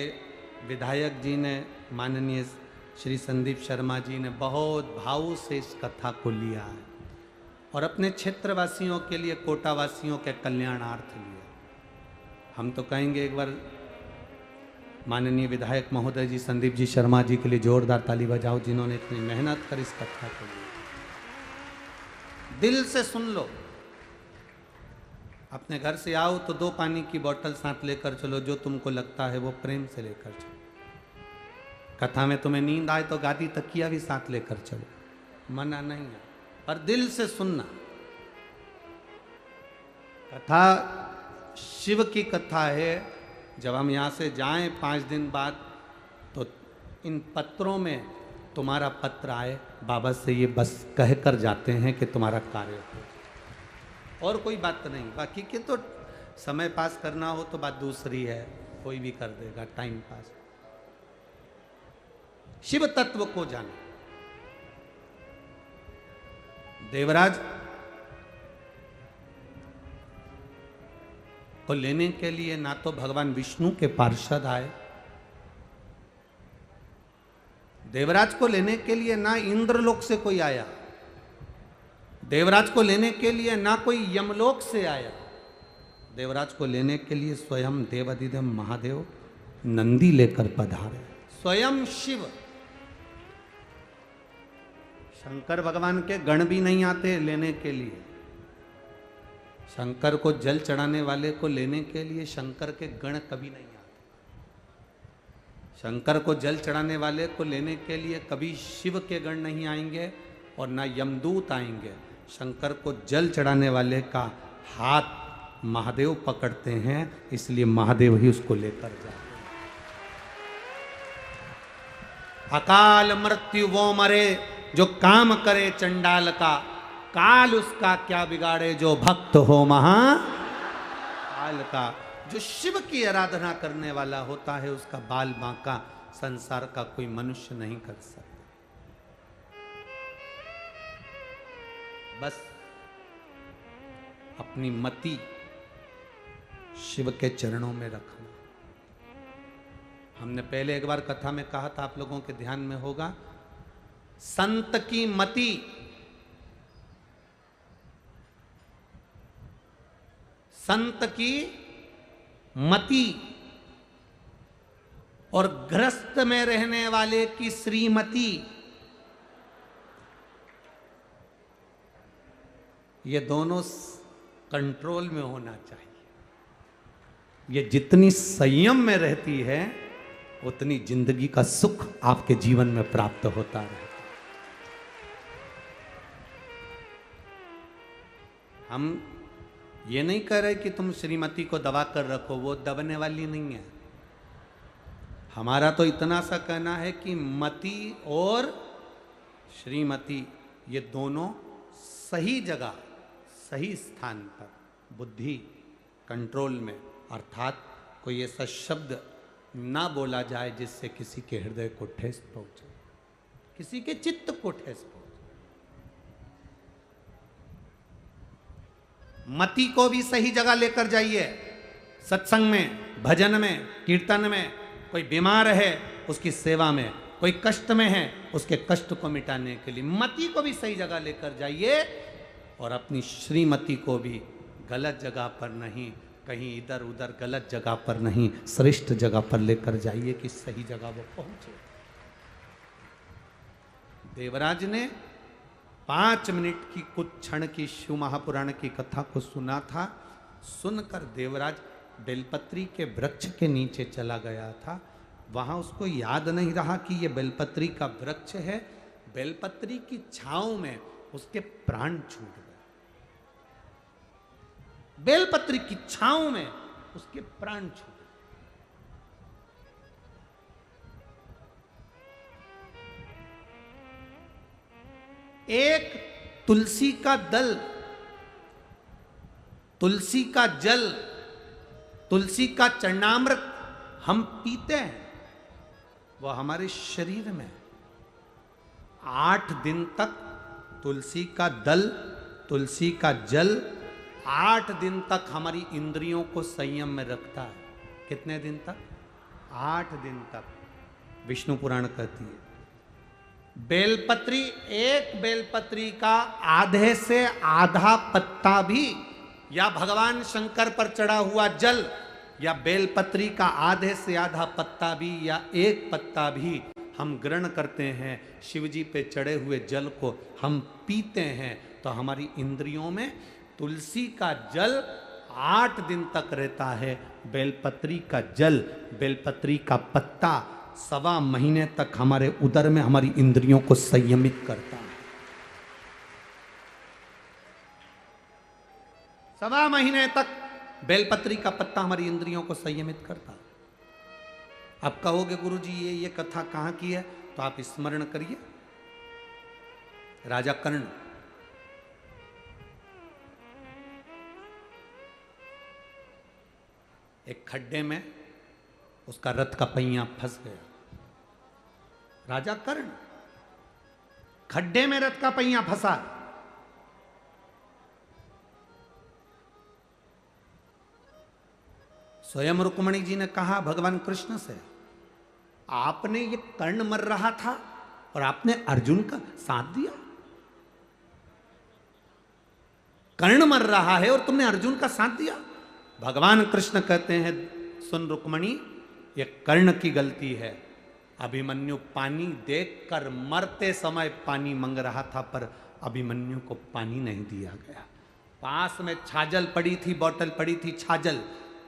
विधायक जी ने, माननीय श्री संदीप शर्मा जी ने बहुत भाव से इस कथा को लिया है और अपने क्षेत्रवासियों के लिए, कोटावासियों के कल्याणार्थ लिया। हम तो कहेंगे एक बार माननीय विधायक महोदय जी संदीप जी शर्मा जी के लिए जोरदार ताली बजाओ, जिन्होंने इतनी मेहनत कर इस कथा को लिया। दिल से सुन लो। अपने घर से आओ तो 2 पानी की बोतल साथ लेकर चलो, जो तुमको लगता है वो प्रेम से लेकर चलो। कथा में तुम्हें नींद आए तो गादी तकिया भी साथ लेकर चलो, मना नहीं है, पर दिल से सुनना। कथा शिव की कथा है। जब हम यहाँ से जाएं 5 दिन बाद तो इन पत्रों में तुम्हारा पत्र आए, बाबा से ये बस कह कर जाते हैं कि तुम्हारा कार्य हो, और कोई बात नहीं। बाकी के तो समय पास करना हो तो बात दूसरी है, कोई भी कर देगा टाइम पास। शिव तत्व को जानो। देवराज को लेने के लिए ना तो भगवान विष्णु के पार्षद आए, देवराज को लेने के लिए ना इंद्रलोक से कोई आया, देवराज को लेने के लिए ना कोई यमलोक से आया। देवराज को लेने के लिए स्वयं देवाधिदेव महादेव नंदी लेकर पधारे। स्वयं शिव। शंकर भगवान के गण भी नहीं आते लेने के लिए। शंकर को जल चढ़ाने वाले को लेने के लिए शंकर के गण कभी नहीं आते। शंकर को जल चढ़ाने वाले को लेने के लिए कभी शिव के गण नहीं आएंगे और ना यमदूत आएंगे। शंकर को जल चढ़ाने वाले का हाथ महादेव पकड़ते हैं, इसलिए महादेव ही उसको लेकर जाते हैं। अकाल मृत्यु वो मरे जो काम करे चंडाल का, काल उसका क्या बिगाड़े जो भक्त हो महाकाल का। जो शिव की आराधना करने वाला होता है उसका बाल बांका संसार का कोई मनुष्य नहीं कर सकता। बस अपनी मति शिव के चरणों में रखना। हमने पहले एक बार कथा में कहा था, आप लोगों के ध्यान में होगा, संत की मति संत की मति और गृहस्थ में रहने वाले की श्रीमती, ये दोनों कंट्रोल में होना चाहिए। ये जितनी संयम में रहती है उतनी जिंदगी का सुख आपके जीवन में प्राप्त होता रहता। हम ये नहीं कह रहे कि तुम श्रीमती को दबा कर रखो, वो दबने वाली नहीं है। हमारा तो इतना सा कहना है कि मति और श्रीमती ये दोनों सही जगह सही स्थान पर, बुद्धि कंट्रोल में, अर्थात कोई ऐसा शब्द ना बोला जाए जिससे किसी के हृदय को ठेस पहुंचे, किसी के चित्त को ठेस पहुंचे। मति को भी सही जगह लेकर जाइए। सत्संग में, भजन में, कीर्तन में, कोई बीमार है उसकी सेवा में, कोई कष्ट में है उसके कष्ट को मिटाने के लिए मति को भी सही जगह लेकर जाइए। और अपनी श्रीमती को भी गलत जगह पर नहीं, कहीं इधर उधर गलत जगह पर नहीं, श्रेष्ठ जगह पर लेकर जाइए कि सही जगह वो पहुंचे। देवराज ने 5 मिनट की कुछ क्षण की शिव महापुराण की कथा को सुना था। सुनकर देवराज बेलपत्री के वृक्ष के नीचे चला गया था। वहां उसको याद नहीं रहा कि ये बेलपत्री का वृक्ष है। बेलपत्री की छांव में उसके प्राण छूट गए। बेलपत्री की छांव में उसके प्राण छूट गए। एक तुलसी का दल, तुलसी का जल, तुलसी का चरणामृत हम पीते हैं, वह हमारे शरीर में 8 दिन तक तुलसी का दल, तुलसी का जल 8 दिन तक हमारी इंद्रियों को संयम में रखता है। कितने दिन तक? 8 दिन तक। विष्णु पुराण कहती है बेलपत्री, एक बेलपत्री का आधे से आधा पत्ता भी, या भगवान शंकर पर चढ़ा हुआ जल, या बेलपत्री का आधे से आधा पत्ता भी, या एक पत्ता भी हम ग्रहण करते हैं, शिवजी पे चढ़े हुए जल को हम पीते हैं, तो हमारी इंद्रियों में तुलसी का जल 8 दिन तक रहता है। बेलपत्री का जल, बेलपत्री का पत्ता 1.25 महीने तक हमारे उदर में हमारी इंद्रियों को संयमित करता है। 1.25 महीने तक बेलपत्री का पत्ता हमारी इंद्रियों को संयमित करता है। आप कहोगे गुरुजी ये कथा कहाँ की है, तो आप स्मरण करिए राजा कर्ण। एक खड्डे में उसका रथ का पहिया फंस गया। राजा कर्ण खड्डे में रथ का पहिया फंसा। स्वयं रुक्मणी जी ने कहा भगवान कृष्ण से, आपने ये कर्ण मर रहा था और आपने अर्जुन का साथ दिया। कर्ण मर रहा है और तुमने अर्जुन का साथ दिया। भगवान कृष्ण कहते हैं, सुन रुक्मणी, ये कर्ण की गलती है। अभिमन्यु पानी देखकर मरते समय पानी मांग रहा था, पर अभिमन्यु को पानी नहीं दिया गया। पास में छाजल पड़ी थी, बोतल पड़ी थी छाजल।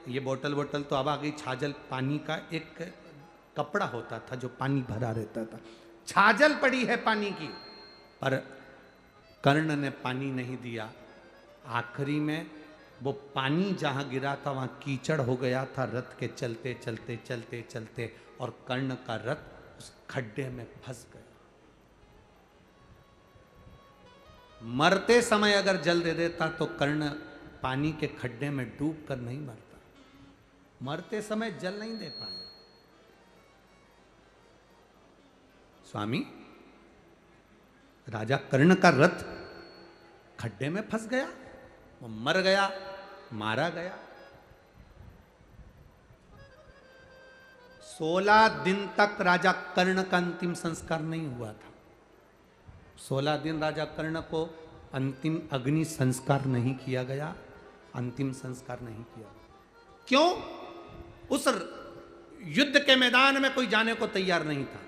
ये बोतल तो अब आ गई। छाजल पानी का एक कपड़ा होता था जो पानी भरा रहता था। छाजल पड़ी है पानी की, पर कर्ण ने पानी नहीं दिया। आखिरी में वो पानी जहाँ गिरा था वहाँ कीचड़ हो गया था रथ के चलते चलते चलते चलते, और कर्ण का रथ उस खड्डे में फंस गया। मरते समय अगर जल दे देता तो कर्ण पानी के खड्डे में डूब कर नहीं मरता। मरते समय जल नहीं दे पाया। स्वामी, राजा कर्ण का रथ खड्डे में फंस गया, वो मर गया, मारा गया। 16 दिन तक राजा कर्ण का अंतिम संस्कार नहीं हुआ था। 16 दिन राजा कर्ण को अंतिम अग्नि संस्कार नहीं किया गया, अंतिम संस्कार नहीं किया। क्यों? उस युद्ध के मैदान में कोई जाने को तैयार नहीं था।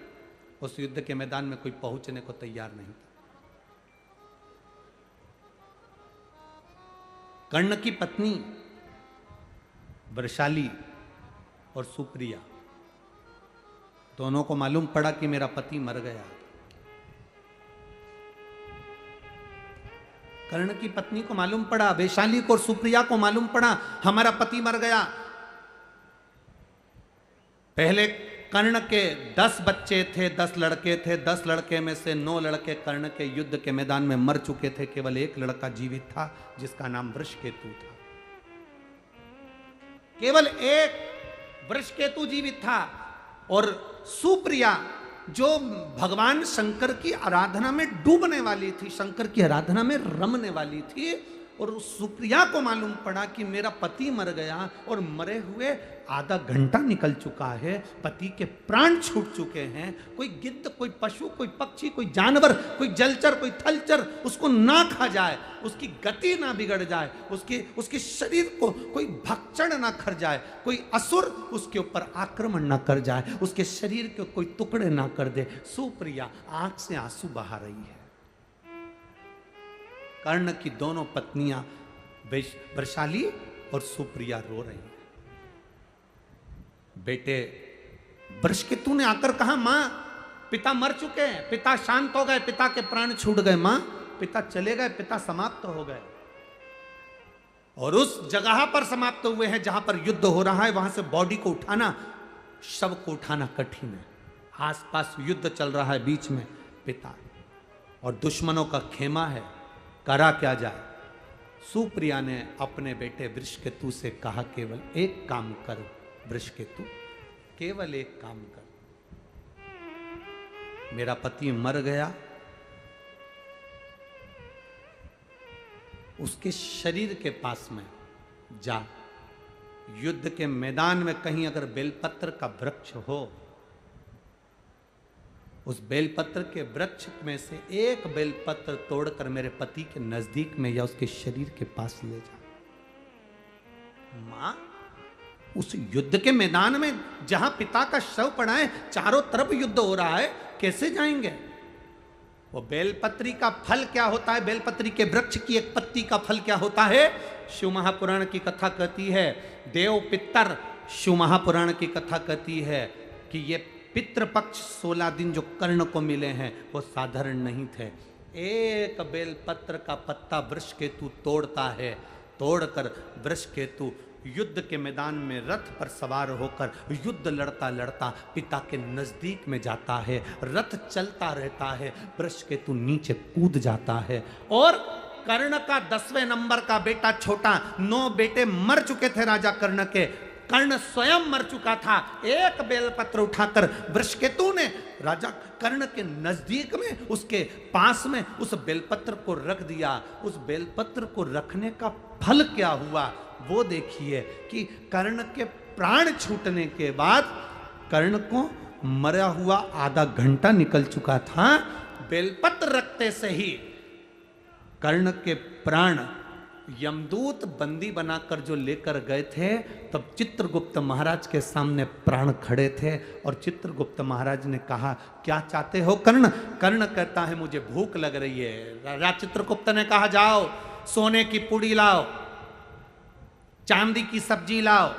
उस युद्ध के मैदान में कोई पहुंचने को तैयार नहीं था। कर्ण की पत्नी वृषाली और सुप्रिया दोनों को मालूम पड़ा कि मेरा पति मर गया। कर्ण की पत्नी को मालूम पड़ा, वैशाली को और सुप्रिया को मालूम पड़ा हमारा पति मर गया। पहले कर्ण के 10 बच्चे थे, 10 लड़के थे। 10 लड़के में से 9 लड़के कर्ण के युद्ध के मैदान में मर चुके थे। केवल एक लड़का जीवित था जिसका नाम वृषकेतु था। केवल एक वृषकेतु जीवित था। और सुप्रिया जो भगवान शंकर की आराधना में डूबने वाली थी, शंकर की आराधना में रमने वाली थी, और उस सुप्रिया को मालूम पड़ा कि मेरा पति मर गया और मरे हुए आधा घंटा निकल चुका है, पति के प्राण छूट चुके हैं। कोई गिद्ध, कोई पशु, कोई पक्षी, कोई जानवर, कोई जलचर, कोई थलचर उसको ना खा जाए, उसकी गति ना बिगड़ जाए, उसके शरीर को कोई भक्षण ना कर जाए, कोई असुर उसके ऊपर आक्रमण ना कर जाए, उसके शरीर के कोई टुकड़े ना कर दे। सुप्रिया आंख से आंसू बहा रही है। कर्ण की दोनों पत्नियां वृषाली और सुप्रिया रो रही हैं। बेटे वृषकेतु ने आकर कहा, मां पिता मर चुके हैं, पिता शांत हो गए, पिता के प्राण छूट गए, मां पिता चले गए, पिता समाप्त हो गए। और उस जगह पर समाप्त हुए हैं जहां पर युद्ध हो रहा है। वहां से बॉडी को उठाना, शव को उठाना कठिन है। आसपास युद्ध चल रहा है, बीच में पिता और दुश्मनों का खेमा है, करा क्या जाए। सुप्रिया ने अपने बेटे वृषकेतु से कहा, केवल एक काम करो वृषकेतु, केवल एक काम कर, मेरा पति मर गया, उसके शरीर के पास में जा, युद्ध के मैदान में कहीं अगर बेलपत्र का वृक्ष हो, उस बेलपत्र के वृक्ष में से एक बेलपत्र तोड़कर मेरे पति के नजदीक में या उसके शरीर के पास ले जा। मां, उस युद्ध के मैदान में जहां पिता का शव पड़ा है, चारों तरफ युद्ध हो रहा है, कैसे जाएंगे? वो बेलपत्री का फल क्या होता है? बेलपत्री के वृक्ष की एक पत्ती का फल क्या होता है? शिव महापुराण की कथा कहती है, देव पितर, शिव महापुराण की कथा कहती है कि ये पितृपक्ष 16 दिन जो कर्ण को मिले हैं वो साधारण नहीं थे। एक बेलपत्र का पत्ता वृषकेतु तोड़ता है, तोड़कर वृषकेतु युद्ध के मैदान में रथ पर सवार होकर युद्ध लड़ता लड़ता पिता के नजदीक में जाता है। रथ चलता रहता है, वृषकेतु नीचे कूद जाता है। और कर्ण का 10वें नंबर का बेटा छोटा, 9 बेटे मर चुके थे राजा कर्ण के, कर्ण स्वयं मर चुका था। एक बेलपत्र उठाकर वृषकेतु ने राजा कर्ण के नजदीक में, उसके पास में उस बेलपत्र को रख दिया। उस बेलपत्र को रखने का फल क्या हुआ वो देखिए कि कर्ण के प्राण छूटने के बाद कर्ण को मरा हुआ आधा घंटा निकल चुका था। बेलपत्र रखते से ही कर्ण के प्राण यमदूत बंदी बनाकर जो लेकर गए थे, तब चित्रगुप्त महाराज के सामने प्राण खड़े थे। और चित्रगुप्त महाराज ने कहा, क्या चाहते हो कर्ण? कर्ण कहता है, मुझे भूख लग रही है। राजा चित्रगुप्त ने कहा, जाओ सोने की पुड़ी लाओ, चांदी की सब्जी लाओ,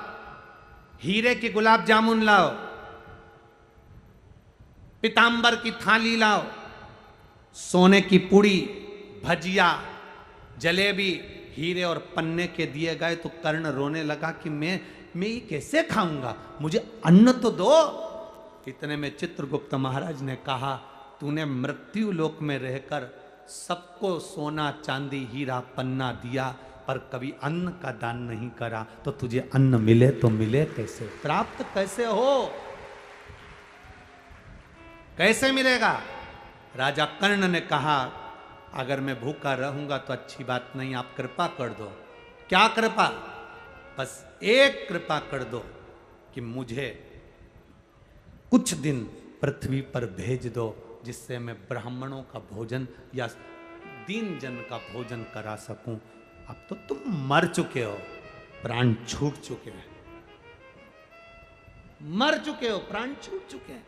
हीरे की गुलाब जामुन लाओ, पीतांबर की थाली लाओ, सोने की पुड़ी, भजिया, जलेबी, हीरे और पन्ने के दिए गए। तो कर्ण रोने लगा कि मैं ये कैसे खाऊंगा, मुझे अन्न तो दो। इतने में चित्रगुप्त महाराज ने कहा, तूने मृत्यु लोक में रहकर सबको सोना चांदी हीरा पन्ना दिया, पर कभी अन्न का दान नहीं करा, तो तुझे अन्न मिले तो मिले कैसे, प्राप्त कैसे हो, कैसे मिलेगा। राजा कर्ण ने कहा, अगर मैं भूखा रहूंगा तो अच्छी बात नहीं, आप कृपा कर दो। क्या कृपा? बस एक कृपा कर दो कि मुझे कुछ दिन पृथ्वी पर भेज दो, जिससे मैं ब्राह्मणों का भोजन या दीन जन का भोजन करा सकूं। अब तो तुम मर चुके हो, प्राण छूट चुके हैं, मर चुके हो, प्राण छूट चुके हैं।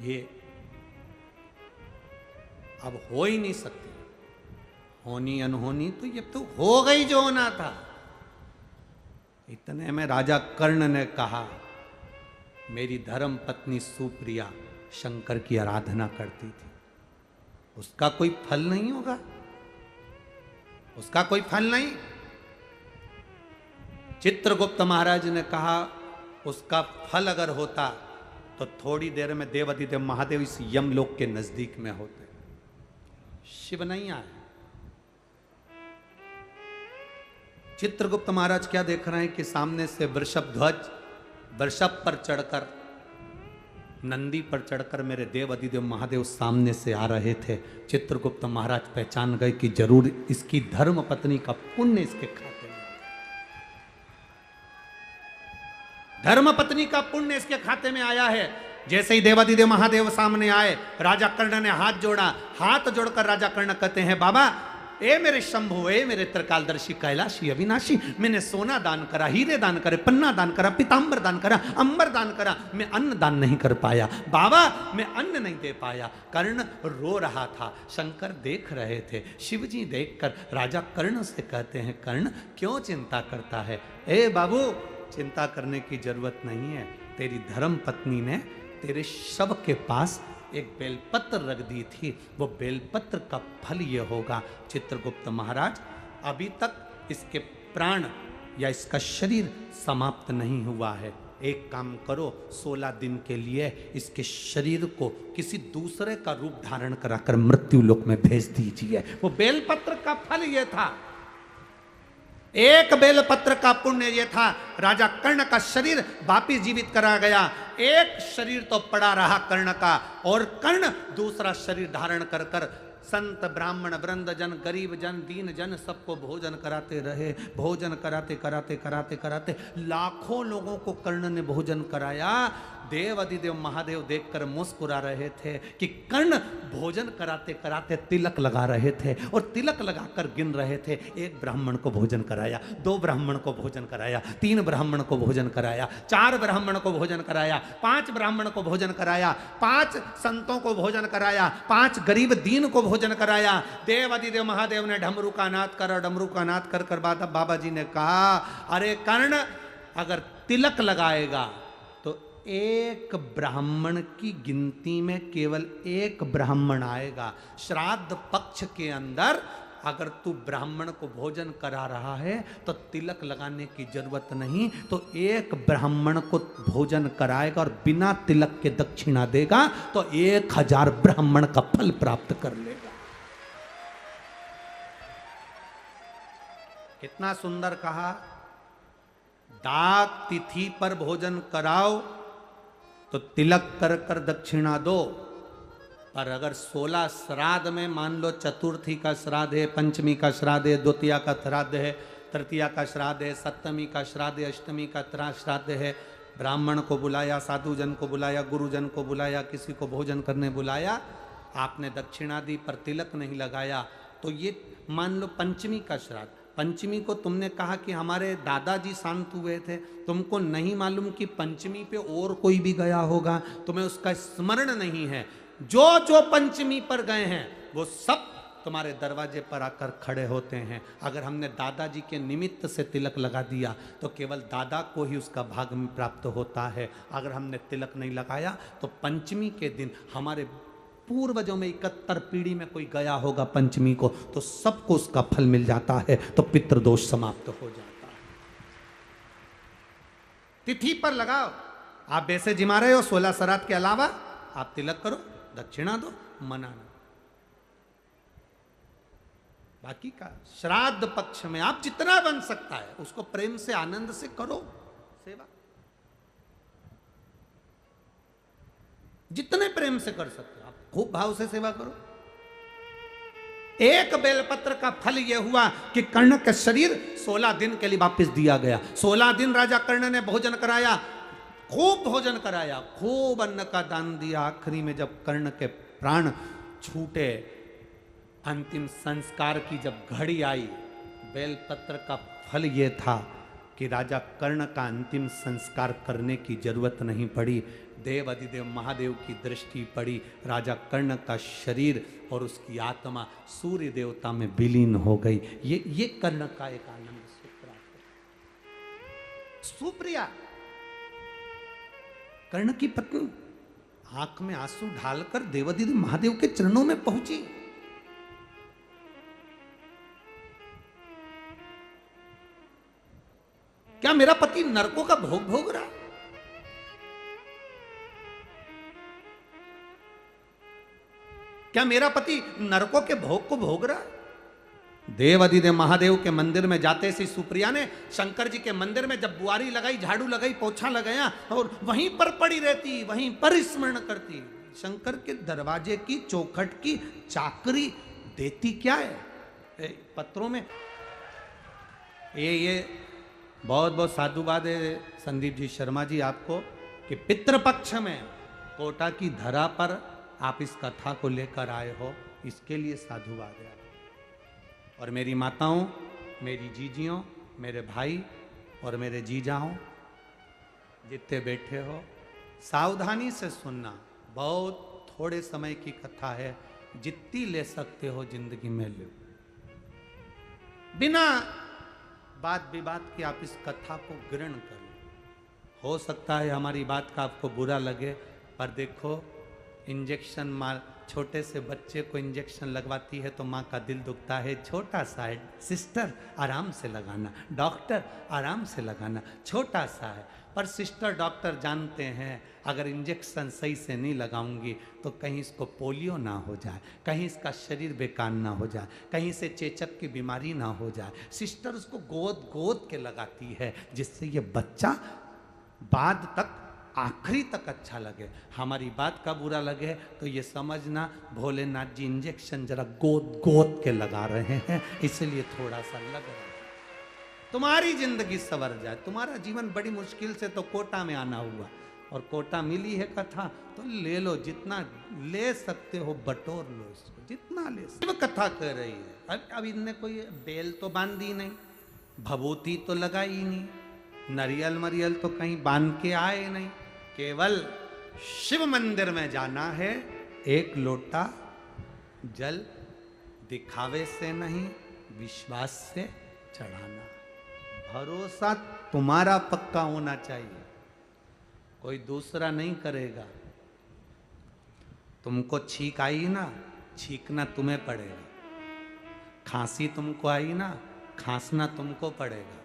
ये अब हो ही नहीं सकती, होनी अनहोनी तो ये तो हो गई जो होना था। इतने में राजा कर्ण ने कहा, मेरी धर्म पत्नी सुप्रिया शंकर की आराधना करती थी, उसका कोई फल नहीं होगा, उसका कोई फल नहीं। चित्रगुप्त महाराज ने कहा, उसका फल अगर होता तो थोड़ी देर में देवाधिदेव महादेव इस यमलोक के नजदीक में होते। शिव नहीं आए। चित्रगुप्त महाराज क्या देख रहे हैं कि सामने से वृषभ ध्वज वृषभ पर चढ़कर, नंदी पर चढ़कर मेरे देव अधिदेव महादेव सामने से आ रहे थे। चित्रगुप्त महाराज पहचान गए कि जरूर इसकी धर्म पत्नी का पुण्य इसके खाते में, धर्म पत्नी का पुण्य इसके खाते में आया है। जैसे ही देवाधिदेव महादेव सामने आए, राजा कर्ण ने हाथ जोड़ा। हाथ जोड़कर राजा कर्ण कहते हैं, बाबा ए मेरे शंभु, ए मेरे त्रिकालदर्शी कैलाशी अविनाशी, मैंने सोना दान करा, हीरे दान करे, पन्ना दान करा, पीतांबर दान करा, अंबर दान करा, मैं अन्न दान नहीं कर पाया। बाबा मैं अन्न नहीं दे पाया। कर्ण रो रहा था, शंकर देख रहे थे। शिवजी देखकर राजा कर्ण से कहते हैं, कर्ण क्यों चिंता करता है? ए बाबू, चिंता करने की जरूरत नहीं है। तेरी धर्म पत्नी ने तेरे शव के पास एक बेलपत्र रख दी थी, वो बेलपत्र का फल ये होगा। चित्रगुप्त महाराज, अभी तक इसके प्राण या इसका शरीर समाप्त नहीं हुआ है। एक काम करो, 16 दिन के लिए इसके शरीर को किसी दूसरे का रूप धारण कराकर मृत्यु लोक में भेज दीजिए। वो बेलपत्र का फल ये था, एक बेलपत्र का पुण्य ये था। राजा कर्ण का शरीर वापिस जीवित करा गया। एक शरीर तो पड़ा रहा कर्ण का, और कर्ण दूसरा शरीर धारण कर कर संत ब्राह्मण वृंद जन, गरीब जन, दीन जन सबको भोजन कराते रहे। भोजन कराते कराते कराते कराते लाखों लोगों को कर्ण ने भोजन कराया। देव अधिदेव महादेव देखकर मुस्कुरा रहे थे कि कर्ण भोजन कराते कराते तिलक लगा रहे थे, और तिलक लगाकर गिन रहे थे। एक ब्राह्मण को भोजन कराया, 2 ब्राह्मण को भोजन कराया, 3 ब्राह्मण को भोजन कराया, 4 ब्राह्मण को भोजन कराया, 5 ब्राह्मण को भोजन कराया, 5 संतों को भोजन कराया, 5 गरीब दीन को भोजन कराया। देव अधिदेव महादेव ने डमरू का नाद करा। डमरू का नाद कर कर बाबा जी ने कहा, अरे कर्ण, अगर तिलक लगाएगा तो एक ब्राह्मण की गिनती में केवल एक ब्राह्मण आएगा। श्राद्ध पक्ष के अंदर अगर तू ब्राह्मण को भोजन करा रहा है तो तिलक लगाने की जरूरत नहीं, तो एक ब्राह्मण को भोजन कराएगा और बिना तिलक के दक्षिणा देगा तो 1000 ब्राह्मण का फल प्राप्त कर लेगा। कितना सुंदर कहा। डाक तिथि पर भोजन कराओ तो तिलक कर कर दक्षिणा दो, पर अगर 16 श्राद्ध में, मान लो चतुर्थी का श्राद्ध है, पंचमी का श्राद्ध है, द्वितीया का श्राद्ध है, तृतीया का श्राद्ध है, सप्तमी का श्राद्ध है, अष्टमी का श्राद्ध है, ब्राह्मण को बुलाया, साधु जन को बुलाया, गुरुजन को बुलाया, किसी को भोजन करने बुलाया, आपने दक्षिणा दी पर तिलक नहीं लगाया, तो ये मान लो पंचमी का श्राद्ध। पंचमी को तुमने कहा कि हमारे दादाजी शांत हुए थे, तुमको नहीं मालूम कि पंचमी पे और कोई भी गया होगा, तुम्हें उसका स्मरण नहीं है। जो जो पंचमी पर गए हैं वो सब तुम्हारे दरवाजे पर आकर खड़े होते हैं। अगर हमने दादाजी के निमित्त से तिलक लगा दिया तो केवल दादा को ही उसका भाग में प्राप्त होता है। अगर हमने तिलक नहीं लगाया तो पंचमी के दिन हमारे पूर्वजों में 71 पीढ़ी में कोई गया होगा पंचमी को, तो सबको उसका फल मिल जाता है, तो पितृदोष समाप्त हो जाता है। तिथि पर लगाओ। आप वैसे जिमा रहे हो 16 श्राद्ध के अलावा आप तिलक करो, दक्षिणा दो, मना ना। बाकी का श्राद्ध पक्ष में आप जितना बन सकता है उसको प्रेम से आनंद से करो सेवा, जितने प्रेम से कर सकते हो आप खूब भाव से सेवा करो। एक बेलपत्र का फल यह हुआ कि कर्ण का शरीर 16 दिन के लिए वापस दिया गया। 16 दिन राजा कर्ण ने भोजन कराया, खूब भोजन कराया, खूब अन्न का दान दिया। आखिरी में जब कर्ण के प्राण छूटे, अंतिम संस्कार की जब घड़ी आई, बेलपत्र का फल यह था कि राजा कर्ण का अंतिम संस्कार करने की जरूरत नहीं पड़ी। देव अधिदेव महादेव की दृष्टि पड़ी, राजा कर्ण का शरीर और उसकी आत्मा सूर्य देवता में विलीन हो गई। ये कर्ण का एक आनंद सूत्र है। सुप्रिया कर्ण की पत्नी आंख में आंसू ढालकर देवाधिदेव महादेव के चरणों में पहुंची। क्या मेरा पति नरकों का भोग भोग रहा? क्या मेरा पति नरकों के भोग को भोग रहा? देव अधिदेव महादेव के मंदिर में जाते सी सुप्रिया ने शंकर जी के मंदिर में जब बुआरी लगाई, झाड़ू लगाई, पोछा लगाया और वहीं पर पड़ी रहती, वहीं पर स्मरण करती। शंकर के दरवाजे की चौखट की चाकरी देती क्या है पत्रों में। ये बहुत बहुत साधुवाद है संदीप जी शर्मा जी आपको कि पितृपक्ष में कोटा की धरा पर आप इस कथा को लेकर आए हो, इसके लिए साधुवाद है। और मेरी माताओं, मेरी जीजियों, मेरे भाई और मेरे जीजाओं जितने बैठे हो, सावधानी से सुनना। बहुत थोड़े समय की कथा है, जितनी ले सकते हो जिंदगी में लो, बिना बात विवाद की आप इस कथा को ग्रहण करो। हो सकता है हमारी बात का आपको बुरा लगे, पर देखो इंजेक्शन मार, छोटे से बच्चे को इंजेक्शन लगवाती है तो माँ का दिल दुखता है। छोटा सा है, सिस्टर आराम से लगाना, डॉक्टर आराम से लगाना, छोटा सा है। पर सिस्टर डॉक्टर जानते हैं अगर इंजेक्शन सही से नहीं लगाऊंगी तो कहीं इसको पोलियो ना हो जाए, कहीं इसका शरीर बेकार ना हो जाए, कहीं से चेचक की बीमारी ना हो जाए। सिस्टर उसको गोद गोद के लगाती है जिससे ये बच्चा बाद तक, आखिरी तक अच्छा लगे। हमारी बात का बुरा लगे तो ये समझना भोलेनाथ जी इंजेक्शन जरा गोद गोद के लगा रहे हैं, इसलिए थोड़ा सा लग रहा है। तुम्हारी जिंदगी संवर जाए। तुम्हारा जीवन बड़ी मुश्किल से तो कोटा में आना हुआ, और कोटा मिली है कथा तो ले लो, जितना ले सकते हो बटोर लो इसको, जितना ले सकते। कथा कह रही है अब इनने कोई बेल तो बांधी नहीं, भभूति तो लगाई नहीं, नरियल मरियल तो कहीं बांध के आए नहीं। केवल शिव मंदिर में जाना है, एक लोटा जल दिखावे से नहीं विश्वास से चढ़ाना। भरोसा तुम्हारा पक्का होना चाहिए, कोई दूसरा नहीं करेगा। तुमको छींक आई ना, छींकना तुम्हें पड़ेगा। खांसी तुमको आई ना, खांसना तुमको पड़ेगा।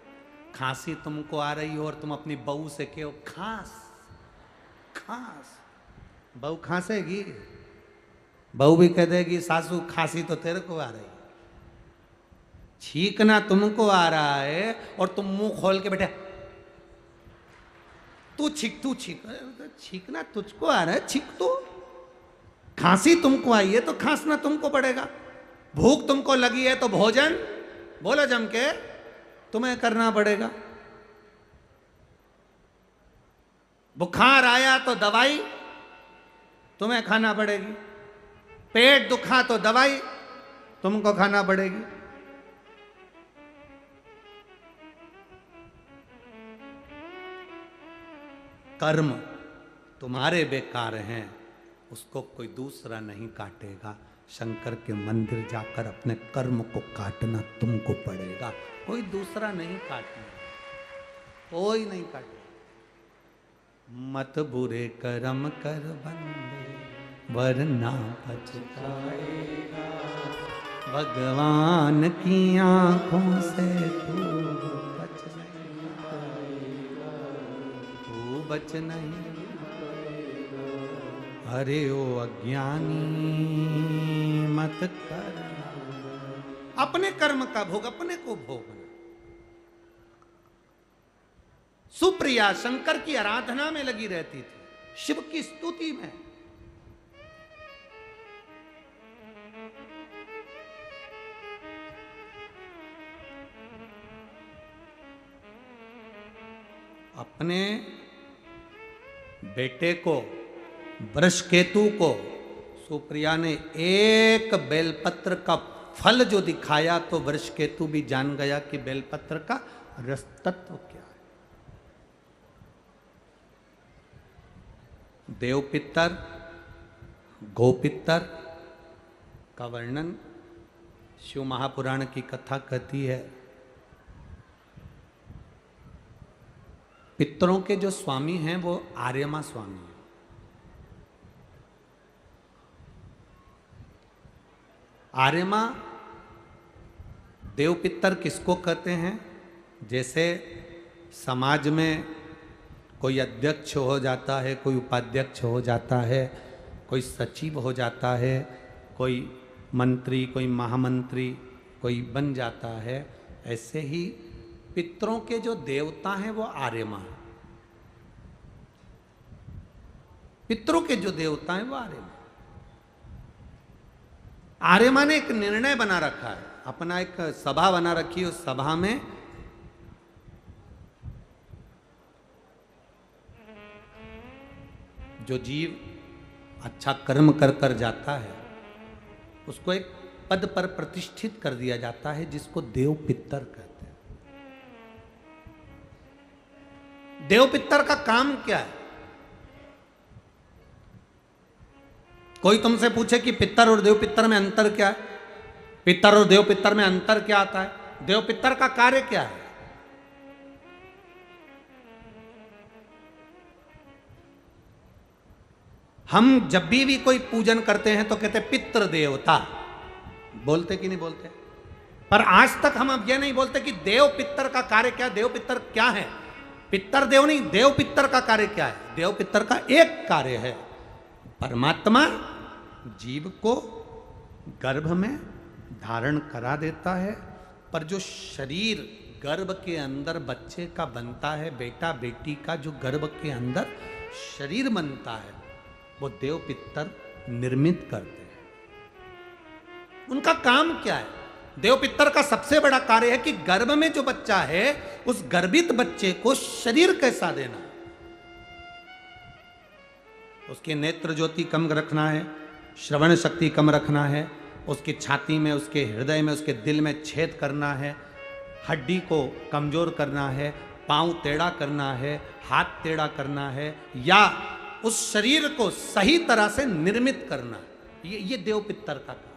खांसी तुमको आ रही हो और तुम अपनी बहू से कहो खांस खांस, बहू खांसेगी, बहू भी कह देगी सासू खांसी तो तेरे को आ रही है। छींकना तुमको आ रहा है और तुम मुंह खोल के बैठे तू छींक छींकना तुझको आ रहा है, छींक तो। खांसी तुमको आई है तो खांसना तुमको पड़ेगा। भूख तुमको लगी है तो भोजन बोलो जम के तुम्हें करना पड़ेगा। बुखार आया तो दवाई तुम्हें खाना पड़ेगी। पेट दुखा तो दवाई तुमको खाना पड़ेगी। कर्म तुम्हारे बेकार हैं, उसको कोई दूसरा नहीं काटेगा। शंकर के मंदिर जाकर अपने कर्म को काटना तुमको पड़ेगा, कोई दूसरा नहीं काटना, कोई नहीं काटेगा। मत बुरे कर्म कर बंदे वरना पछताएगा, भगवान की आंखों से तू बच जाएगा। बच नहीं। अरे ओ अज्ञानी मत कर, अपने कर्म का भोग अपने को भोगना। सुप्रिया शंकर की आराधना में लगी रहती थी, शिव की स्तुति में। अपने बेटे को वृषकेतु को सुप्रिया ने एक बेलपत्र का फल जो दिखाया तो वृषकेतु भी जान गया कि बेलपत्र का रस तत्व क्या है। देवपितर गोपितर का वर्णन शिव महापुराण की कथा कहती है। पितरों के जो स्वामी हैं वो आर्यमा स्वामी हैं। आर्यमा देव पितर किसको कहते हैं? जैसे समाज में कोई अध्यक्ष हो जाता है, कोई उपाध्यक्ष हो जाता है, कोई सचिव हो जाता है, कोई मंत्री, कोई महामंत्री, कोई बन जाता है, ऐसे ही पितरों के जो देवता हैं वो आर्यमा हैं। पितरों के जो देवता हैं वो आर्यमा। आर्यमा ने एक निर्णय बना रखा है, अपना एक सभा बना रखी है। उस सभा में जो जीव अच्छा कर्म कर कर जाता है उसको एक पद पर प्रतिष्ठित कर दिया जाता है, जिसको देव पितर कहते हैं। देव पितर का काम क्या है? कोई तुमसे पूछे कि पितर और देव पितर में अंतर क्या है, पितर और देव पितर में अंतर क्या आता है, देव पितर का कार्य क्या है? हम जब भी कोई पूजन करते हैं तो कहते पितृ देवता, बोलते कि नहीं बोलते? पर आज तक हम अब यह नहीं बोलते कि देव पितर का कार्य क्या, देव पितर क्या है। पितर देव नहीं, देव पितर का कार्य क्या है? देव पितर का एक कार्य है, परमात्मा जीव को गर्भ में धारण करा देता है, पर जो शरीर गर्भ के अंदर बच्चे का बनता है, बेटा बेटी का जो गर्भ के अंदर शरीर बनता है, वो देव पितर निर्मित करते हैं। उनका काम क्या है? देव पितर का सबसे बड़ा कार्य है कि गर्भ में जो बच्चा है उस गर्भित बच्चे को शरीर कैसा देना, उसके नेत्र ज्योति कम रखना है, श्रवण शक्ति कम रखना है, उसकी छाती में, उसके हृदय में, उसके दिल में छेद करना है, हड्डी को कमजोर करना है, पांव टेढ़ा करना है, हाथ टेढ़ा करना है, या उस शरीर को सही तरह से निर्मित करना। ये देव पितर का काम।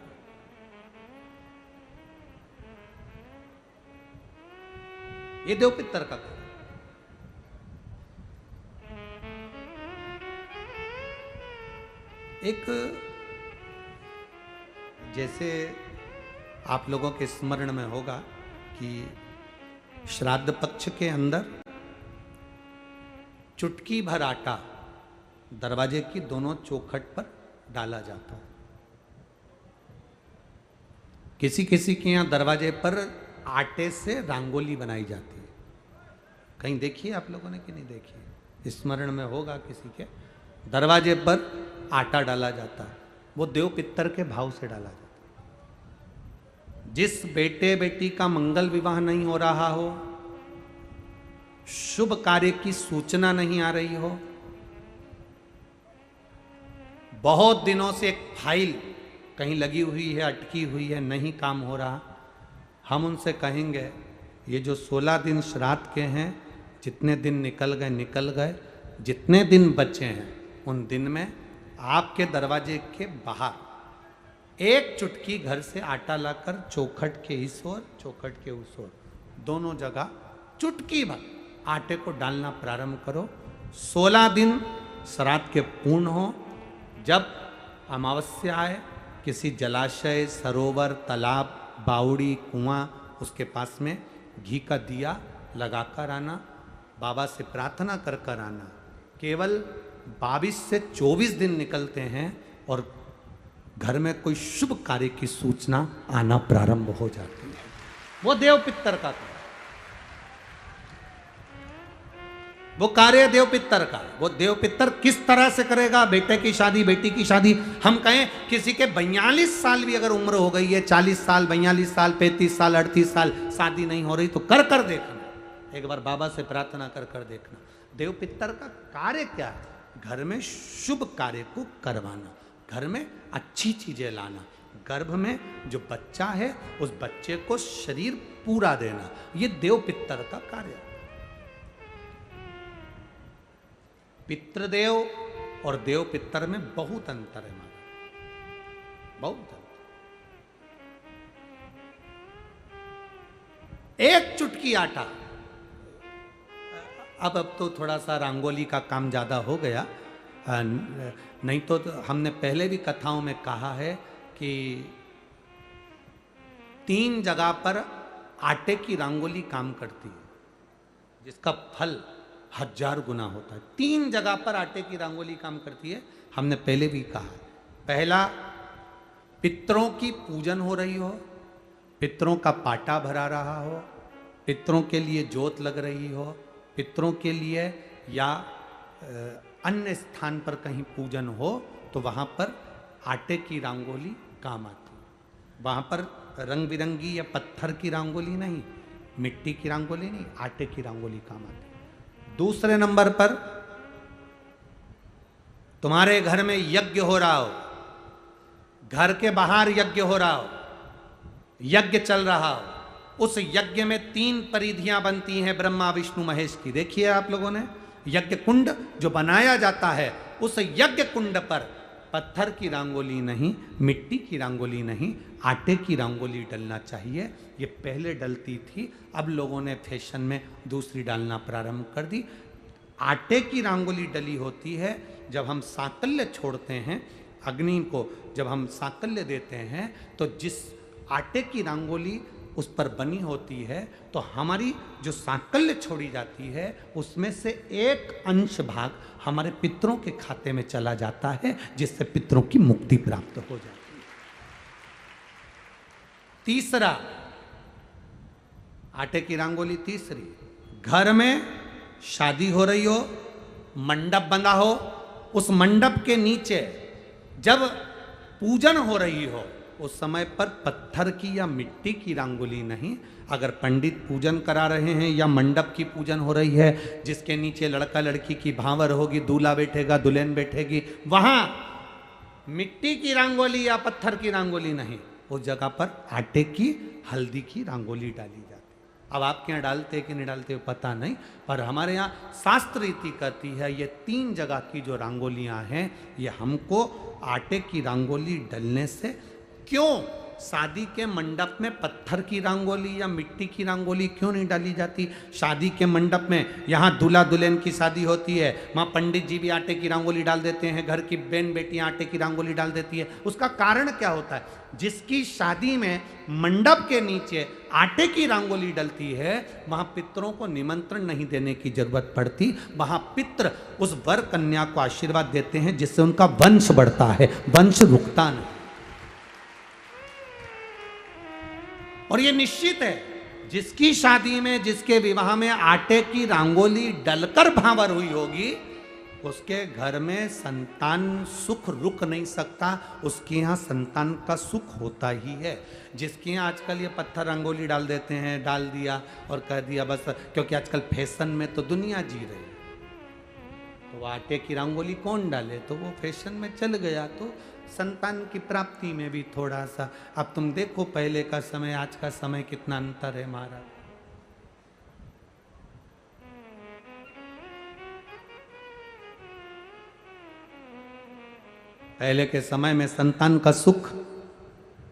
ये देव पितर का काम। एक जैसे आप लोगों के स्मरण में होगा कि श्राद्ध पक्ष के अंदर चुटकी भर आटा दरवाजे की दोनों चौखट पर डाला जाता है। किसी किसी के यहाँ दरवाजे पर आटे से रंगोली बनाई जाती है। कहीं देखिए आप लोगों ने कि नहीं देखी? स्मरण में होगा किसी के, दरवाजे पर आटा डाला जाता है, वो देव पितर के भाव से डाला जाता है। जिस बेटे बेटी का मंगल विवाह नहीं हो रहा हो, शुभ कार्य की सूचना नहीं आ रही हो, बहुत दिनों से एक फाइल कहीं लगी हुई है, अटकी हुई है, नहीं काम हो रहा, हम उनसे कहेंगे ये जो 16 दिन श्राद्ध के हैं, जितने दिन निकल गए निकल गए, जितने दिन बचे हैं उन दिन में आपके दरवाजे के बाहर एक चुटकी घर से आटा लाकर चौखट के इस ओर चौखट के उस ओर दोनों जगह चुटकी भर आटे को डालना प्रारंभ करो। 16 दिन श्राद्ध के पूर्ण हो। जब अमावस्या आए, किसी जलाशय, सरोवर, तालाब, बावड़ी, कुआं, उसके पास में घी का दिया लगाकर आना, बाबा से प्रार्थना कर कर आना केवल 22 से 24 दिन निकलते हैं और घर में कोई शुभ कार्य की सूचना आना प्रारंभ हो जाती है। वो देव पितर का कार्य, वो कार्य देव पितर का। वो देव पितर किस तरह से करेगा? बेटे की शादी, बेटी की शादी, हम कहें किसी के 42 साल भी अगर उम्र हो गई है, 40 साल, 42 साल, 35 साल, 38 साल, शादी नहीं हो रही तो कर कर देखना, एक बार बाबा से प्रार्थना कर कर देखना। देव पितर का कार्य क्या है? घर में शुभ कार्य को करवाना, घर में अच्छी चीजें लाना, गर्भ में जो बच्चा है उस बच्चे को शरीर पूरा देना, ये देव पितर का कार्य है। पितृदेव और देव पितर में बहुत अंतर है हमारा, बहुत अंतर। एक चुटकी आटा, अब तो थोड़ा सा रंगोली का काम ज्यादा हो गया, नहीं तो हमने पहले भी कथाओं में कहा है कि 3 जगह पर आटे की रंगोली काम करती है, जिसका फल 1000 गुना होता है। 3 जगह पर आटे की रंगोली काम करती है, हमने पहले भी कहा। पहला, पितरों की पूजन हो रही हो, पितरों का पाटा भरा रहा हो, पितरों के लिए जोत लग रही हो, पितरों के लिए या अन्य स्थान पर कहीं पूजन हो, तो वहाँ पर आटे की रंगोली काम आती है। वहाँ पर रंग बिरंगी या पत्थर की रंगोली नहीं, मिट्टी की रंगोली नहीं, आटे की रंगोली काम आती है। दूसरे नंबर पर, तुम्हारे घर में यज्ञ हो रहा हो, घर के बाहर यज्ञ हो रहा हो, यज्ञ चल रहा हो, उस यज्ञ में 3 परिधियां बनती हैं ब्रह्मा विष्णु महेश की। देखिए आप लोगों ने, यज्ञ कुंड जो बनाया जाता है, उस यज्ञ कुंड पर पत्थर की रंगोली नहीं, मिट्टी की रंगोली नहीं, आटे की रंगोली डलना चाहिए। ये पहले डलती थी, अब लोगों ने फैशन में दूसरी डालना प्रारंभ कर दी। आटे की रंगोली डली होती है जब हम सांकल्य छोड़ते हैं, अग्नि को जब हम सांकल्य देते हैं, तो जिस आटे की रंगोली उस पर बनी होती है, तो हमारी जो सांकल्य छोड़ी जाती है उसमें से एक अंश भाग हमारे पितरों के खाते में चला जाता है, जिससे पितरों की मुक्ति प्राप्त हो जाती है। तीसरा, आटे की रंगोली तीसरी, घर में शादी हो रही हो, मंडप बंधा हो, उस मंडप के नीचे जब पूजन हो रही हो, उस समय पर पत्थर की या मिट्टी की रंगोली नहीं। अगर पंडित पूजन करा रहे हैं या मंडप की पूजन हो रही है, जिसके नीचे लड़का लड़की की भांवर होगी, दूल्हा बैठेगा, दुल्हन बैठेगी, वहां मिट्टी की रंगोली या पत्थर की रंगोली नहीं, उस जगह पर आटे की, हल्दी की रंगोली डाली जाती है। अब आपके यहाँ डालते कि नहीं डालते पता नहीं, पर हमारे यहाँ शास्त्र रीति कहती है ये 3 जगह की जो रंगोलियाँ हैं, ये हमको आटे की रंगोली डलने से, क्यों शादी के मंडप में पत्थर की रंगोली या मिट्टी की रंगोली क्यों नहीं डाली जाती? शादी के मंडप में, यहाँ दूल्हा दुल्हन की शादी होती है, वहाँ पंडित जी भी आटे की रंगोली डाल देते हैं, घर की बहन बेटियाँ आटे की रंगोली डाल देती है। उसका कारण क्या होता है? जिसकी शादी में मंडप के नीचे आटे की रंगोली डलती है, वहाँ पितरों को निमंत्रण नहीं देने की जरूरत पड़ती। वहाँ पितर उस वर कन्या को आशीर्वाद देते हैं, जिससे उनका वंश बढ़ता है, वंश रुकता नहीं। और ये निश्चित है, जिसकी शादी में, जिसके विवाह में आटे की रंगोली डलकर भांवर हुई होगी, उसके घर में संतान सुख रुक नहीं सकता, उसके यहाँ संतान का सुख होता ही है। जिसके यहाँ आजकल ये पत्थर रंगोली डाल देते हैं, डाल दिया और कह दिया बस, क्योंकि आजकल फैशन में तो दुनिया जी रही है, तो वो आटे की रंगोली कौन डाले, तो वो फैशन में चल गया, तो संतान की प्राप्ति में भी थोड़ा सा, अब तुम देखो पहले का समय, आज का समय कितना अंतर है महाराज। पहले के समय में संतान का सुख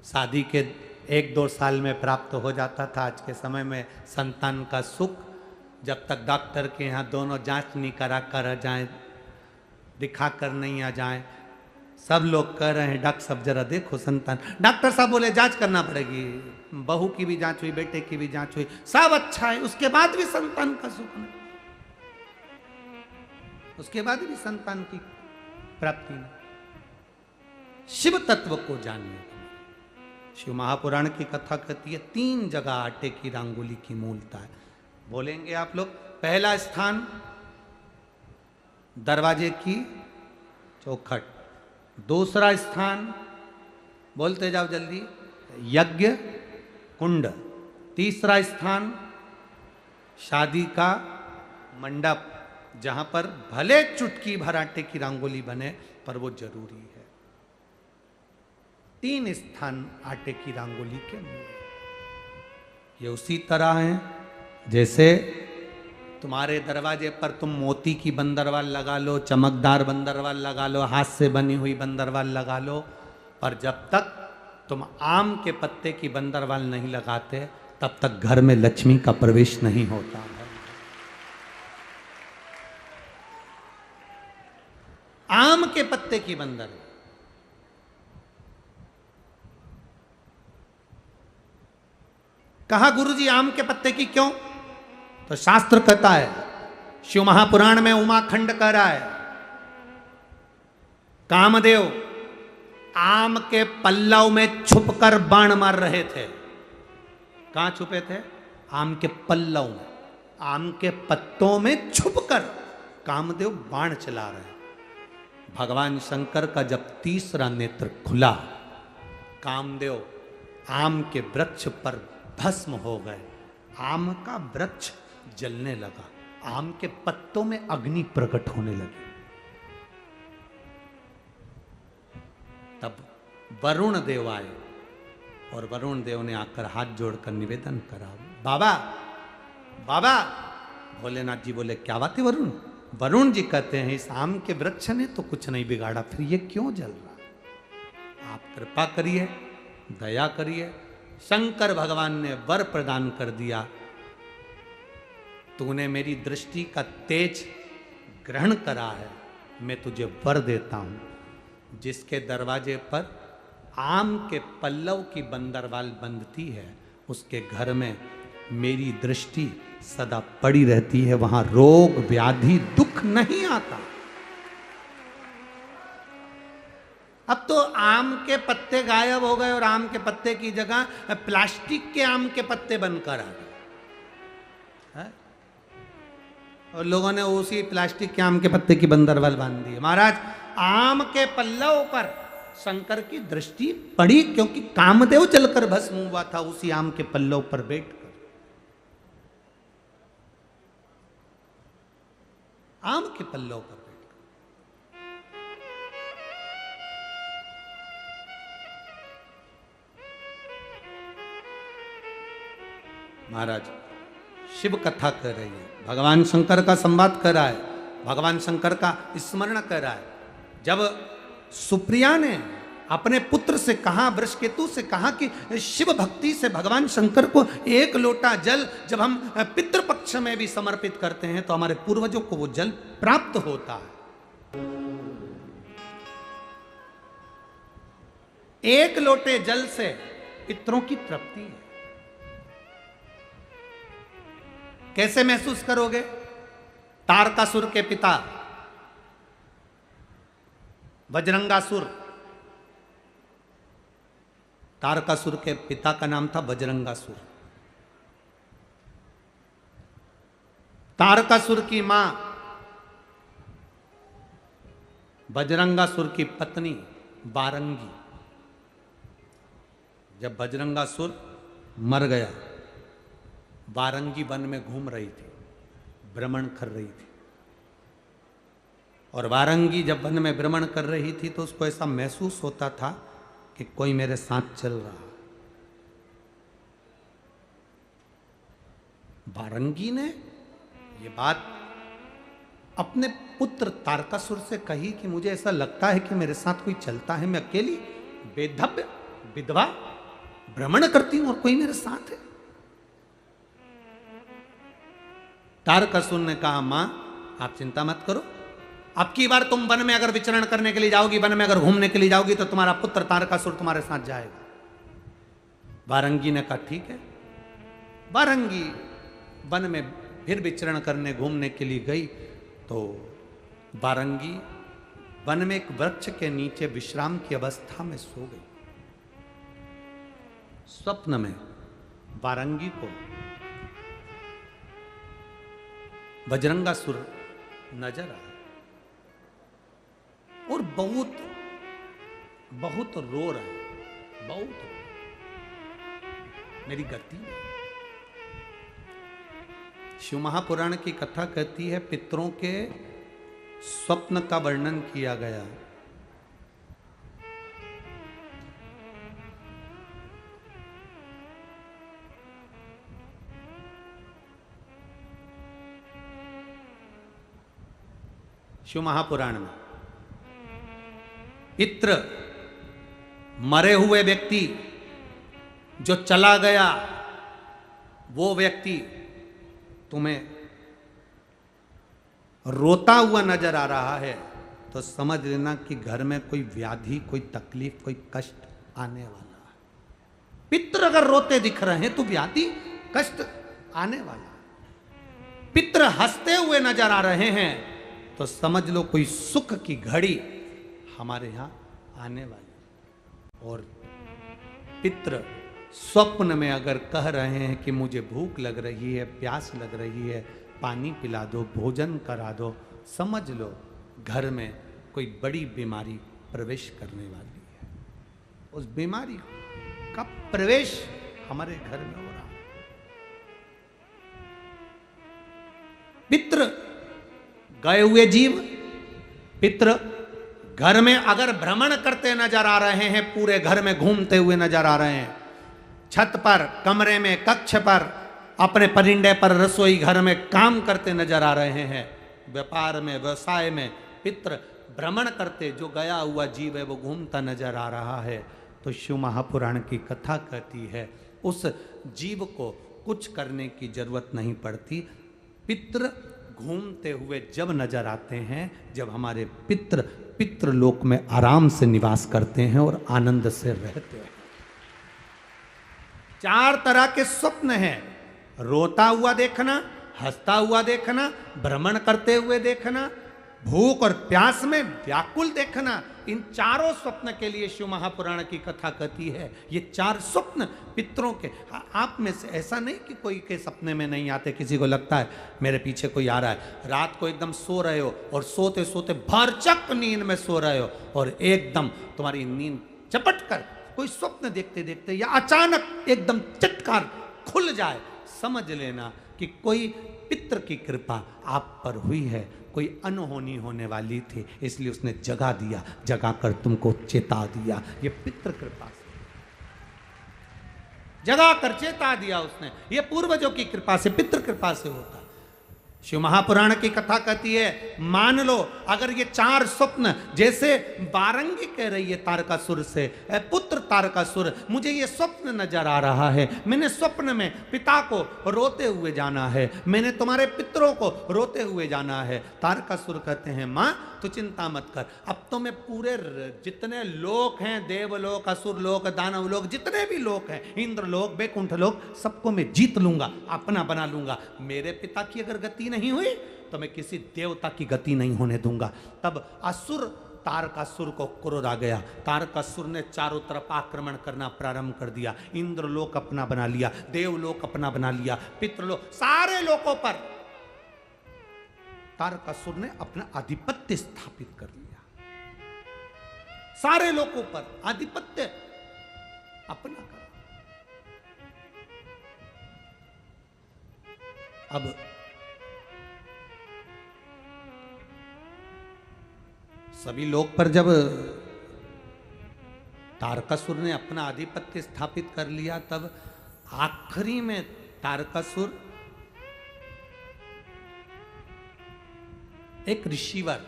शादी के 1-2 साल में प्राप्त हो जाता था। आज के समय में संतान का सुख जब तक डॉक्टर के यहाँ दोनों जांच नहीं करा कर आ जाए, दिखा कर नहीं आ जाए, सब लोग कह रहे हैं डॉक्टर साहब जरा देखो संतान, डॉक्टर साहब बोले जांच करना पड़ेगी, बहू की भी जांच हुई, बेटे की भी जांच हुई, सब अच्छा है, उसके बाद भी संतान का सुख नहीं। उसके बाद भी संतान की प्राप्ति नहीं। शिव तत्व को जानिए। शिव महापुराण की कथा कहती है 3 जगह आटे की रंगोली की मूलता है। बोलेंगे आप लोग। पहला स्थान दरवाजे की चौखट, दूसरा स्थान बोलते जाओ जल्दी यज्ञ कुंड, तीसरा स्थान शादी का मंडप, जहां पर भले चुटकी भर आटे की रंगोली बने पर वो जरूरी है। 3 स्थान आटे की रंगोली के मूल। ये उसी तरह है जैसे तुम्हारे दरवाजे पर तुम मोती की बंदरवाल लगा लो, चमकदार बंदरवाल लगा लो, हाथ से बनी हुई बंदरवाल लगा लो, पर जब तक तुम आम के पत्ते की बंदरवाल नहीं लगाते तब तक घर में लक्ष्मी का प्रवेश नहीं होता है। आम के पत्ते की बंदरवाल। कहा गुरुजी आम के पत्ते की क्यों? तो शास्त्र कहता है, शिव महापुराण में उमाखंड कह रहा है, कामदेव आम के पल्लव में छुपकर बाण मार रहे थे। कहां छुपे थे? आम के पल्लव में, आम के पत्तों में छुपकर कामदेव बाण चला रहे। भगवान शंकर का जब तीसरा नेत्र खुला, कामदेव आम के वृक्ष पर भस्म हो गए। आम का वृक्ष जलने लगा, आम के पत्तों में अग्नि प्रकट होने लगी। तब वरुण देव आए और वरुण देव ने आकर हाथ जोड़कर निवेदन करा, बाबा बाबा। भोलेनाथ जी बोले क्या बात है वरुण? वरुण जी कहते हैं इस आम के वृक्ष ने तो कुछ नहीं बिगाड़ा, फिर ये क्यों जल रहा? आप कृपा करिए, दया करिए। शंकर भगवान ने वर प्रदान कर दिया, तूने मेरी दृष्टि का तेज ग्रहण करा है, मैं तुझे वर देता हूं। जिसके दरवाजे पर आम के पल्लव की बंदरवाल बंधती है, उसके घर में मेरी दृष्टि सदा पड़ी रहती है, वहां रोग व्याधि दुख नहीं आता। अब तो आम के पत्ते गायब हो गए और आम के पत्ते की जगह प्लास्टिक के आम के पत्ते बनकर आ गए, और लोगों ने उसी प्लास्टिक के आम के पत्ते की बंदरवाल बांध दी। महाराज आम के पल्लव पर शंकर की दृष्टि पड़ी क्योंकि कामदेव जलकर भस्म हुआ था उसी आम के पल्लव पर बैठकर। आम के पल्लव पर बैठकर महाराज शिव कथा कर रही है, भगवान शंकर का संवाद कर रहा है, भगवान शंकर का स्मरण कर रहा है। जब सुप्रिया ने अपने पुत्र से कहा, वृषकेतु से कहा कि शिव भक्ति से भगवान शंकर को 1 लोटा जल जब हम पितृपक्ष में भी समर्पित करते हैं तो हमारे पूर्वजों को वो जल प्राप्त होता है। 1 लोटे जल से पितरों की तृप्ति है। कैसे महसूस करोगे? तारकासुर के पिता बजरंगासुर, तारकासुर के पिता का नाम था बजरंगासुर। तारकासुर की मां बजरंगासुर की पत्नी बारंगी। जब बजरंगासुर मर गया, बारंगी वन में घूम रही थी, भ्रमण कर रही थी, और वारंगी जब वन में भ्रमण कर रही थी तो उसको ऐसा महसूस होता था कि कोई मेरे साथ चल रहा। वारंगी ने ये बात अपने पुत्र तारकासुर से कही कि मुझे ऐसा लगता है कि मेरे साथ कोई चलता है, मैं अकेली बेधव्य विधवा भ्रमण करती हूं और कोई मेरे साथ है। तारकासुर ने कहा, मां आप चिंता मत करो, अब की बार तुम वन में अगर विचरण करने के लिए जाओगी, वन में अगर घूमने के लिए जाओगी तो तुम्हारा पुत्र तारकासुर तुम्हारे साथ जाएगा। वारंगी ने कहा ठीक है। वारंगी वन में फिर विचरण करने घूमने के लिए गई तो बारंगी वन में एक वृक्ष के नीचे विश्राम की अवस्था में सो गई। स्वप्न में बारंगी को बजरंगासुर नजर आया और बहुत बहुत रो रहा है, बहुत मेरी गति है। शिव महापुराण की कथा कहती है पितरों के स्वप्न का वर्णन किया गया। शिव महापुराण में पितृ मरे हुए व्यक्ति जो चला गया, वो व्यक्ति तुम्हें रोता हुआ नजर आ रहा है तो समझ लेना कि घर में कोई व्याधि, कोई तकलीफ, कोई कष्ट आने वाला है। पितृ अगर रोते दिख रहे हैं तो व्याधि, कष्ट आने वाला है। पितृ हंसते हुए नजर आ रहे हैं तो समझ लो कोई सुख की घड़ी हमारे यहां आने वाली। और पितृ स्वप्न में अगर कह रहे हैं कि मुझे भूख लग रही है, प्यास लग रही है, पानी पिला दो, भोजन करा दो, समझ लो घर में कोई बड़ी बीमारी प्रवेश करने वाली है। उस बीमारी का प्रवेश हमारे घर में हो रहा है। पितृ गए हुए जीव, पितृ घर में अगर भ्रमण करते नजर आ रहे हैं, पूरे घर में घूमते हुए नजर आ रहे हैं, छत पर, कमरे में, कक्ष पर, अपने परिंदे पर, रसोई घर में काम करते नजर आ रहे हैं, व्यापार में, व्यवसाय में पितृ भ्रमण करते, जो गया हुआ जीव है वो घूमता नजर आ रहा है, तो शिव महापुराण की कथा कहती है उस जीव को कुछ करने की जरूरत नहीं पड़ती। पितृ घूमते हुए जब नजर आते हैं, जब हमारे पितृलोक में आराम से निवास करते हैं और आनंद से रहते हैं। 4 तरह के स्वप्न हैं, रोता हुआ देखना, हंसता हुआ देखना, भ्रमण करते हुए देखना, भूख और प्यास में व्याकुल देखना। इन चारों स्वप्न के लिए शिव महापुराण की कथा कहती है ये 4 स्वप्न पितरों के। आप में से ऐसा नहीं कि कोई के सपने में नहीं आते, किसी को लगता है मेरे पीछे कोई आ रहा है, रात को एकदम सो रहे हो और सोते सोते भरचक नींद में सो रहे हो और एकदम तुम्हारी नींद चपट कर कोई स्वप्न देखते देखते या अचानक एकदम चटकार खुल जाए, समझ लेना कि कोई पितृ की कृपा आप पर हुई है, कोई अनहोनी होने वाली थी, इसलिए उसने जगा दिया, जगा कर तुमको चेता दिया। ये पितृ कृपा से जगा कर चेता दिया उसने, ये पूर्वजों की कृपा से, पितृ कृपा से होता। शिव महापुराण की कथा कहती है मान लो अगर ये 4 स्वप्न, जैसे बारंगी कह रही है तारकासुर से, पुत्र तारकासुर मुझे ये स्वप्न नजर आ रहा है, मैंने स्वप्न में पिता को रोते हुए जाना है, मैंने तुम्हारे पितरों को रोते हुए जाना है। तारकासुर कहते हैं माँ तू चिंता मत कर, अब तो मैं पूरे जितने लोक हैं, देवलोक, असुर लोक, दानव लोक, जितने भी लोक हैं, इंद्र लोक, बैकुंठ लोक, सबको मैं जीत लूंगा, अपना बना लूंगा। मेरे पिता की अगर गति नहीं हुई तो मैं किसी देवता की गति नहीं होने दूंगा। तब असुर तारकासुर को क्रोध आ गया, तारकासुर ने चारों तरफ आक्रमण करना प्रारंभ कर दिया, इंद्रलोक अपना बना लिया, देवलोक अपना बना लिया, पितृलोक, सारे लोकों पर तारकासुर ने अपना आधिपत्य स्थापित कर लिया, सारे लोकों पर आधिपत्य अपना कर। अब सभी लोक पर जब तारकासुर ने अपना आधिपत्य स्थापित कर लिया, तब आखिरी में तारकासुर एक ऋषिवर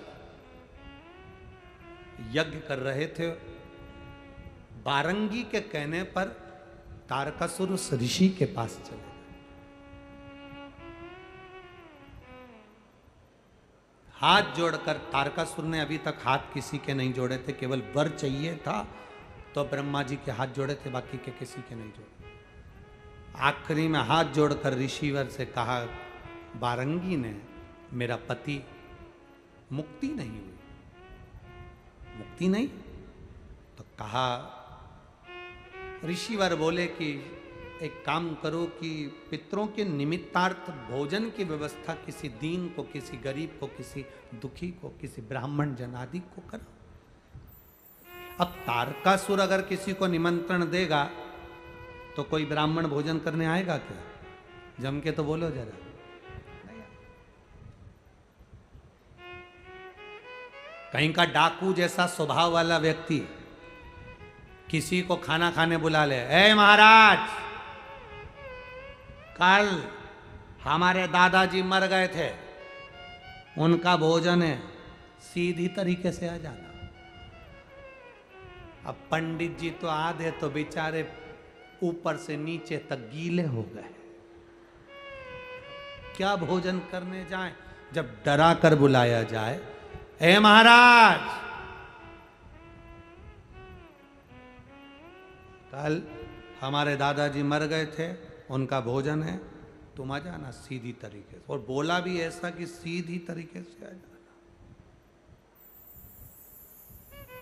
यज्ञ कर रहे थे, बारंगी के कहने पर तारकासुर उस ऋषि के पास चले गए। हाथ जोड़कर, तारकासुर ने अभी तक हाथ किसी के नहीं जोड़े थे, केवल वर चाहिए था तो ब्रह्मा जी के हाथ जोड़े थे, बाकी के किसी के नहीं जोड़े। आखिरी में हाथ जोड़कर ऋषिवर से कहा, बारंगी ने, मेरा पति मुक्ति नहीं हुई। मुक्ति नहीं तो कहा, ऋषिवर बोले कि एक काम करो कि पितरों के निमित्तार्थ भोजन की व्यवस्था किसी दीन को, किसी गरीब को, किसी दुखी को, किसी ब्राह्मण जनादि को करो। अब तारकासुर अगर किसी को निमंत्रण देगा तो कोई ब्राह्मण भोजन करने आएगा क्या? जम के तो बोलो जरा। कहीं का डाकू जैसा स्वभाव वाला व्यक्ति किसी को खाना खाने बुला ले, ए महाराज, कल हमारे दादाजी मर गए थे, उनका भोजन है, सीधी तरीके से आ जाना। अब पंडित जी तो आधे तो बेचारे ऊपर से नीचे तक गीले हो गए, क्या भोजन करने जाएं? जब डरा कर बुलाया जाए, हे महाराज, कल हमारे दादाजी मर गए थे, उनका भोजन है, तुम आ जाना सीधी तरीके से। और बोला भी ऐसा कि सीधी तरीके से आ जाना।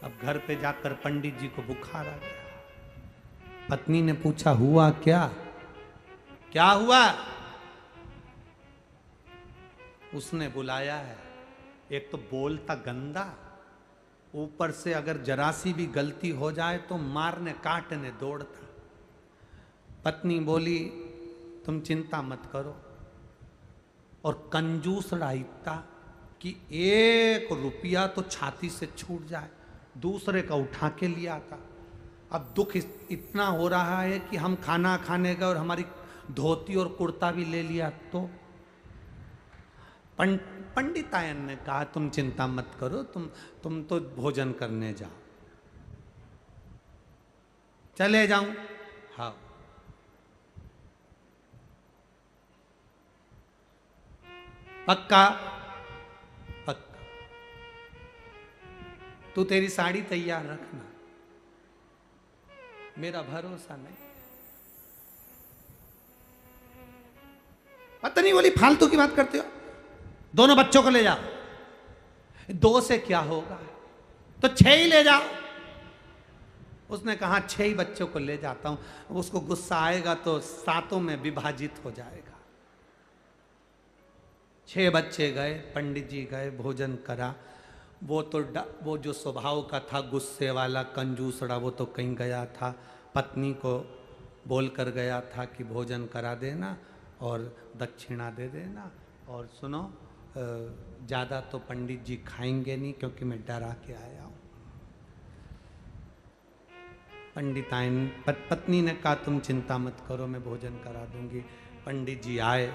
अब घर पे जाकर पंडित जी को बुखार आ गया। पत्नी ने पूछा, हुआ क्या? क्या हुआ? उसने बुलाया है, एक तो बोलता गंदा, ऊपर से अगर जरा सी भी गलती हो जाए तो मारने काटने दौड़ता। पत्नी बोली, तुम चिंता मत करो। और कंजूसड़ा इतना कि 1 रुपया तो छाती से छूट जाए, दूसरे का उठा के लिया था। अब दुख इतना हो रहा है कि हम खाना खाने गए और हमारी धोती और कुर्ता भी ले लिया। तो पंडितायन ने कहा, तुम चिंता मत करो, तुम तो भोजन करने जाओ। चले जाऊं? हाँ। पक्का? पक्का। तू तेरी साड़ी तैयार रखना, मेरा भरोसा नहीं। पत्नी बोली, फालतू की बात करते हो, दोनों बच्चों को ले जाओ। 2 से क्या होगा, तो 6 ही ले जाओ। उसने कहा 6 ही बच्चों को ले जाता हूं। उसको गुस्सा आएगा तो 7 में विभाजित हो जाएगा। 6 बच्चे गए, पंडित जी गए, भोजन करा। वो जो स्वभाव का था गुस्से वाला कंजूसड़ा, वो तो कहीं गया था, पत्नी को बोल कर गया था कि भोजन करा देना और दक्षिणा दे देना। और सुनो, ज़्यादा तो पंडित जी खाएंगे नहीं क्योंकि मैं डरा के आया हूँ। पंडिताइन पत्नी ने कहा, तुम चिंता मत करो, मैं भोजन करा दूंगी। पंडित जी आए,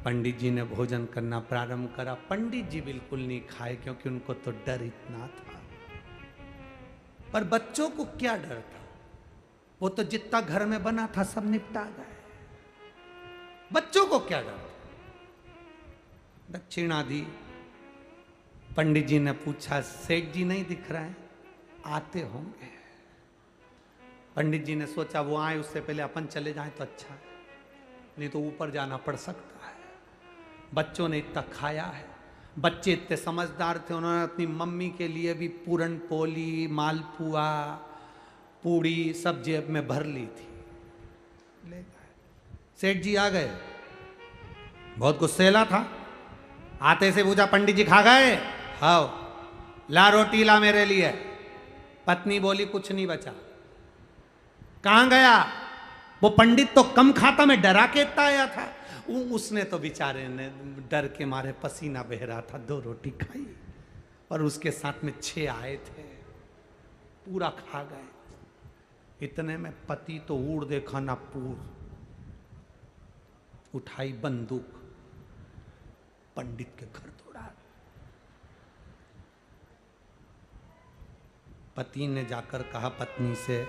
पंडित जी ने भोजन करना प्रारंभ करा। पंडित जी बिल्कुल नहीं खाए क्योंकि उनको तो डर इतना था। पर बच्चों को क्या डर था, वो तो जितना घर में बना था सब निपटा गए। बच्चों को क्या डर था? दक्षिणा दी। पंडित जी ने पूछा, सेठ जी नहीं दिख रहे हैं? आते होंगे। पंडित जी ने सोचा वो आए उससे पहले अपन चले जाएं तो अच्छा है, नहीं तो ऊपर जाना पड़ सकता है। बच्चों ने इतना खाया है, बच्चे इतने समझदार थे, उन्होंने अपनी मम्मी के लिए भी पूरन पोली, मालपुआ, पूड़ी सब जेब में भर ली थी, ले गए। सेठ जी आ गए, बहुत गुस्सेला था। आते से पूछा, पंडित जी खा गए? हाँ। ला रोटी ला मेरे लिए। पत्नी बोली, कुछ नहीं बचा। कहां गया? वो पंडित तो कम खाता, मैं डरा के इतना आया था। उसने तो बेचारे ने डर के मारे पसीना बह रहा था, 2 रोटी खाई, और उसके साथ में 6 आए थे, पूरा खा गए। इतने में पति तो उड़ देखा ना पूर, उठाई बंदूक, पंडित के घर दौड़ा। पति ने जाकर कहा पत्नी से,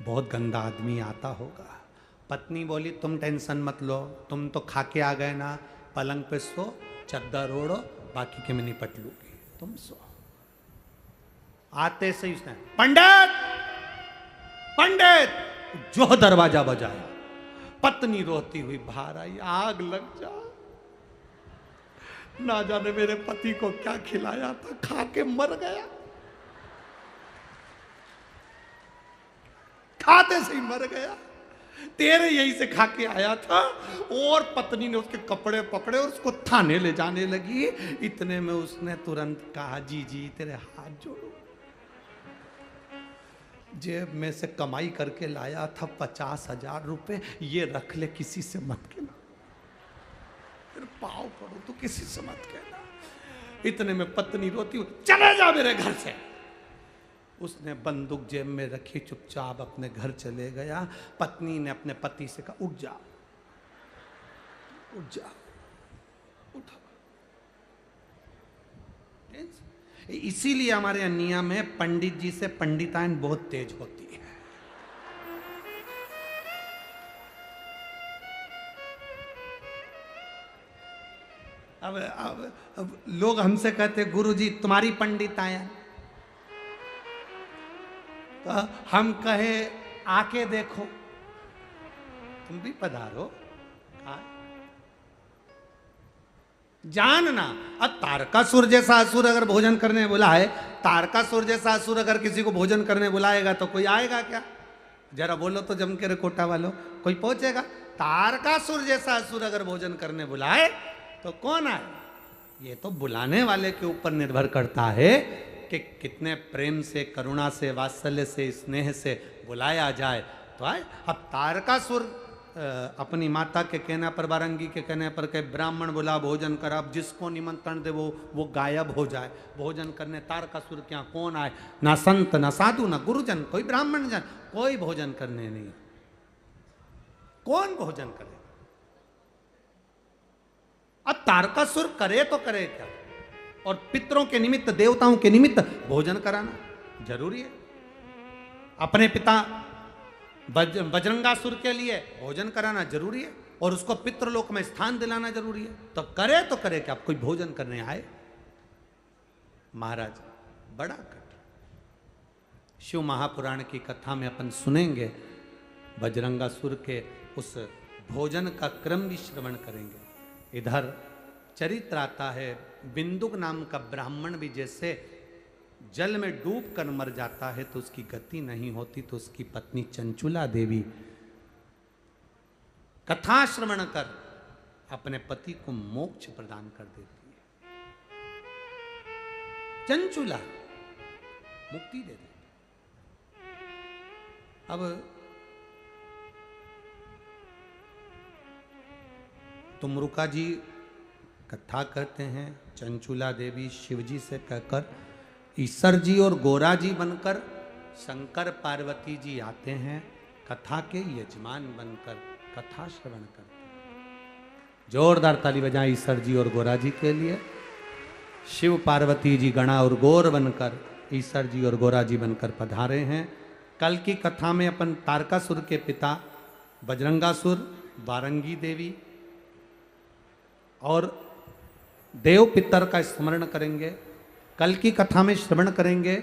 बहुत गंदा आदमी आता होगा। पत्नी बोली, तुम टेंशन मत लो, तुम तो खा के आ गए ना, पलंग पे सो, चद्दर ओढ़ो, बाकी के मैं निपट लूंगी, तुम सो। आते से उसने, पंडित पंडित, जो दरवाजा बजाया। पत्नी रोती हुई बाहर आई, आग लग जा, ना जाने मेरे पति को क्या खिलाया था, खा के मर गया, खाते से ही मर गया। तेरे यहीं से खा के आया था। और पत्नी ने उसके कपड़े पकड़े और उसको थाने ले जाने लगी। इतने में उसने तुरंत कहा, जी जी तेरे हाथ जोड़ो, जेब में से कमाई करके लाया था 50,000 रुपए, ये रख ले, किसी से मत कहना, तेरे पाँव पड़ो तो किसी से मत कहना। इतने में पत्नी रोती हुई, चले जा मेरे घर से। उसने बंदूक जेब में रखी, चुपचाप अपने घर चले गया। पत्नी ने अपने पति से कहा, उठ जा, उठ जा, उठा। इसीलिए हमारे यहाँ नियम में पंडित जी से पंडिताइन बहुत तेज होती है। अब लोग हमसे कहते, गुरुजी तुम्हारी पंडिताइन, तो हम कहे आके देखो, तुम भी पधारो। जानना, अब तारकासुर जैसा असुर अगर भोजन करने बुला है, तारकासुर जैसा असुर अगर किसी को भोजन करने बुलाएगा तो कोई आएगा क्या? जरा बोलो तो जम के रिकोटा वालों, कोई पहुंचेगा? तारकासुर जैसा असुर अगर भोजन करने बुलाए तो कौन आए? ये तो बुलाने वाले के ऊपर निर्भर करता है कि कितने प्रेम से, करुणा से, वात्सल्य से, स्नेह से बुलाया जाए तो आए। अब तारकासुर अपनी माता के कहने पर, वारंगी के कहने पर कहे ब्राह्मण बुला भोजन कर, अब जिसको निमंत्रण दे वो गायब हो जाए भोजन करने। तारकासुर क्या कौन आए? ना संत, ना साधु, ना गुरुजन, कोई ब्राह्मण जन, कोई भोजन करने नहीं। कौन भोजन करे? अब तारकासुर करे तो करे क्या? और पितरों के निमित्त, देवताओं के निमित्त भोजन कराना जरूरी है। अपने पिता बजरंगासुर के लिए भोजन कराना जरूरी है और उसको पितृलोक में स्थान दिलाना जरूरी है। तो करे तो करे क्या? कोई भोजन करने आए? महाराज बड़ा कठिन। शिव महापुराण की कथा में अपन सुनेंगे, बजरंगासुर के उस भोजन का क्रम भी श्रवण करेंगे। इधर चरित्र आता है, बिंदुक नाम का ब्राह्मण भी जैसे जल में डूब कर मर जाता है तो उसकी गति नहीं होती, तो उसकी पत्नी चंचुला देवी कथा श्रवण कर अपने पति को मोक्ष प्रदान कर देती है। चंचुला मुक्ति दे देती। अब तुमरुका जी कथा कहते हैं, चंचुला देवी शिवजी से कहकर ईश्वर जी और गोरा जी बनकर शंकर पार्वती जी आते हैं, कथा के यजमान बनकर कथा श्रवण करते हैं। जोरदार ताली बजाएं ईश्वर जी और गोरा जी के लिए। शिव पार्वती जी गणा और गौर बनकर ईश्वर जी और गोरा जी बनकर पधारे हैं। कल की कथा में अपन तारकासुर के पिता बजरंगासुर, वारंगी देवी और देव पितर का स्मरण करेंगे। कल की कथा में श्रवण करेंगे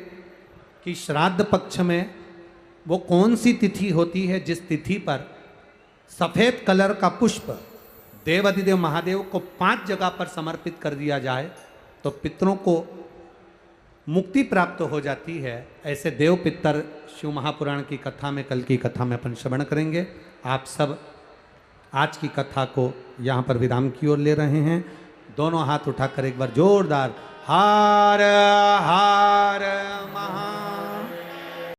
कि श्राद्ध पक्ष में वो कौन सी तिथि होती है जिस तिथि पर सफेद कलर का पुष्प देवाधिदेव महादेव को 5 जगह पर समर्पित कर दिया जाए तो पितरों को मुक्ति प्राप्त हो जाती है। ऐसे देव पितर शिव महापुराण की कथा में, कल की कथा में अपन श्रवण करेंगे। आप सब आज की कथा को यहाँ पर विराम की ओर ले रहे हैं। दोनों हाथ उठाकर एक बार जोरदार हार हार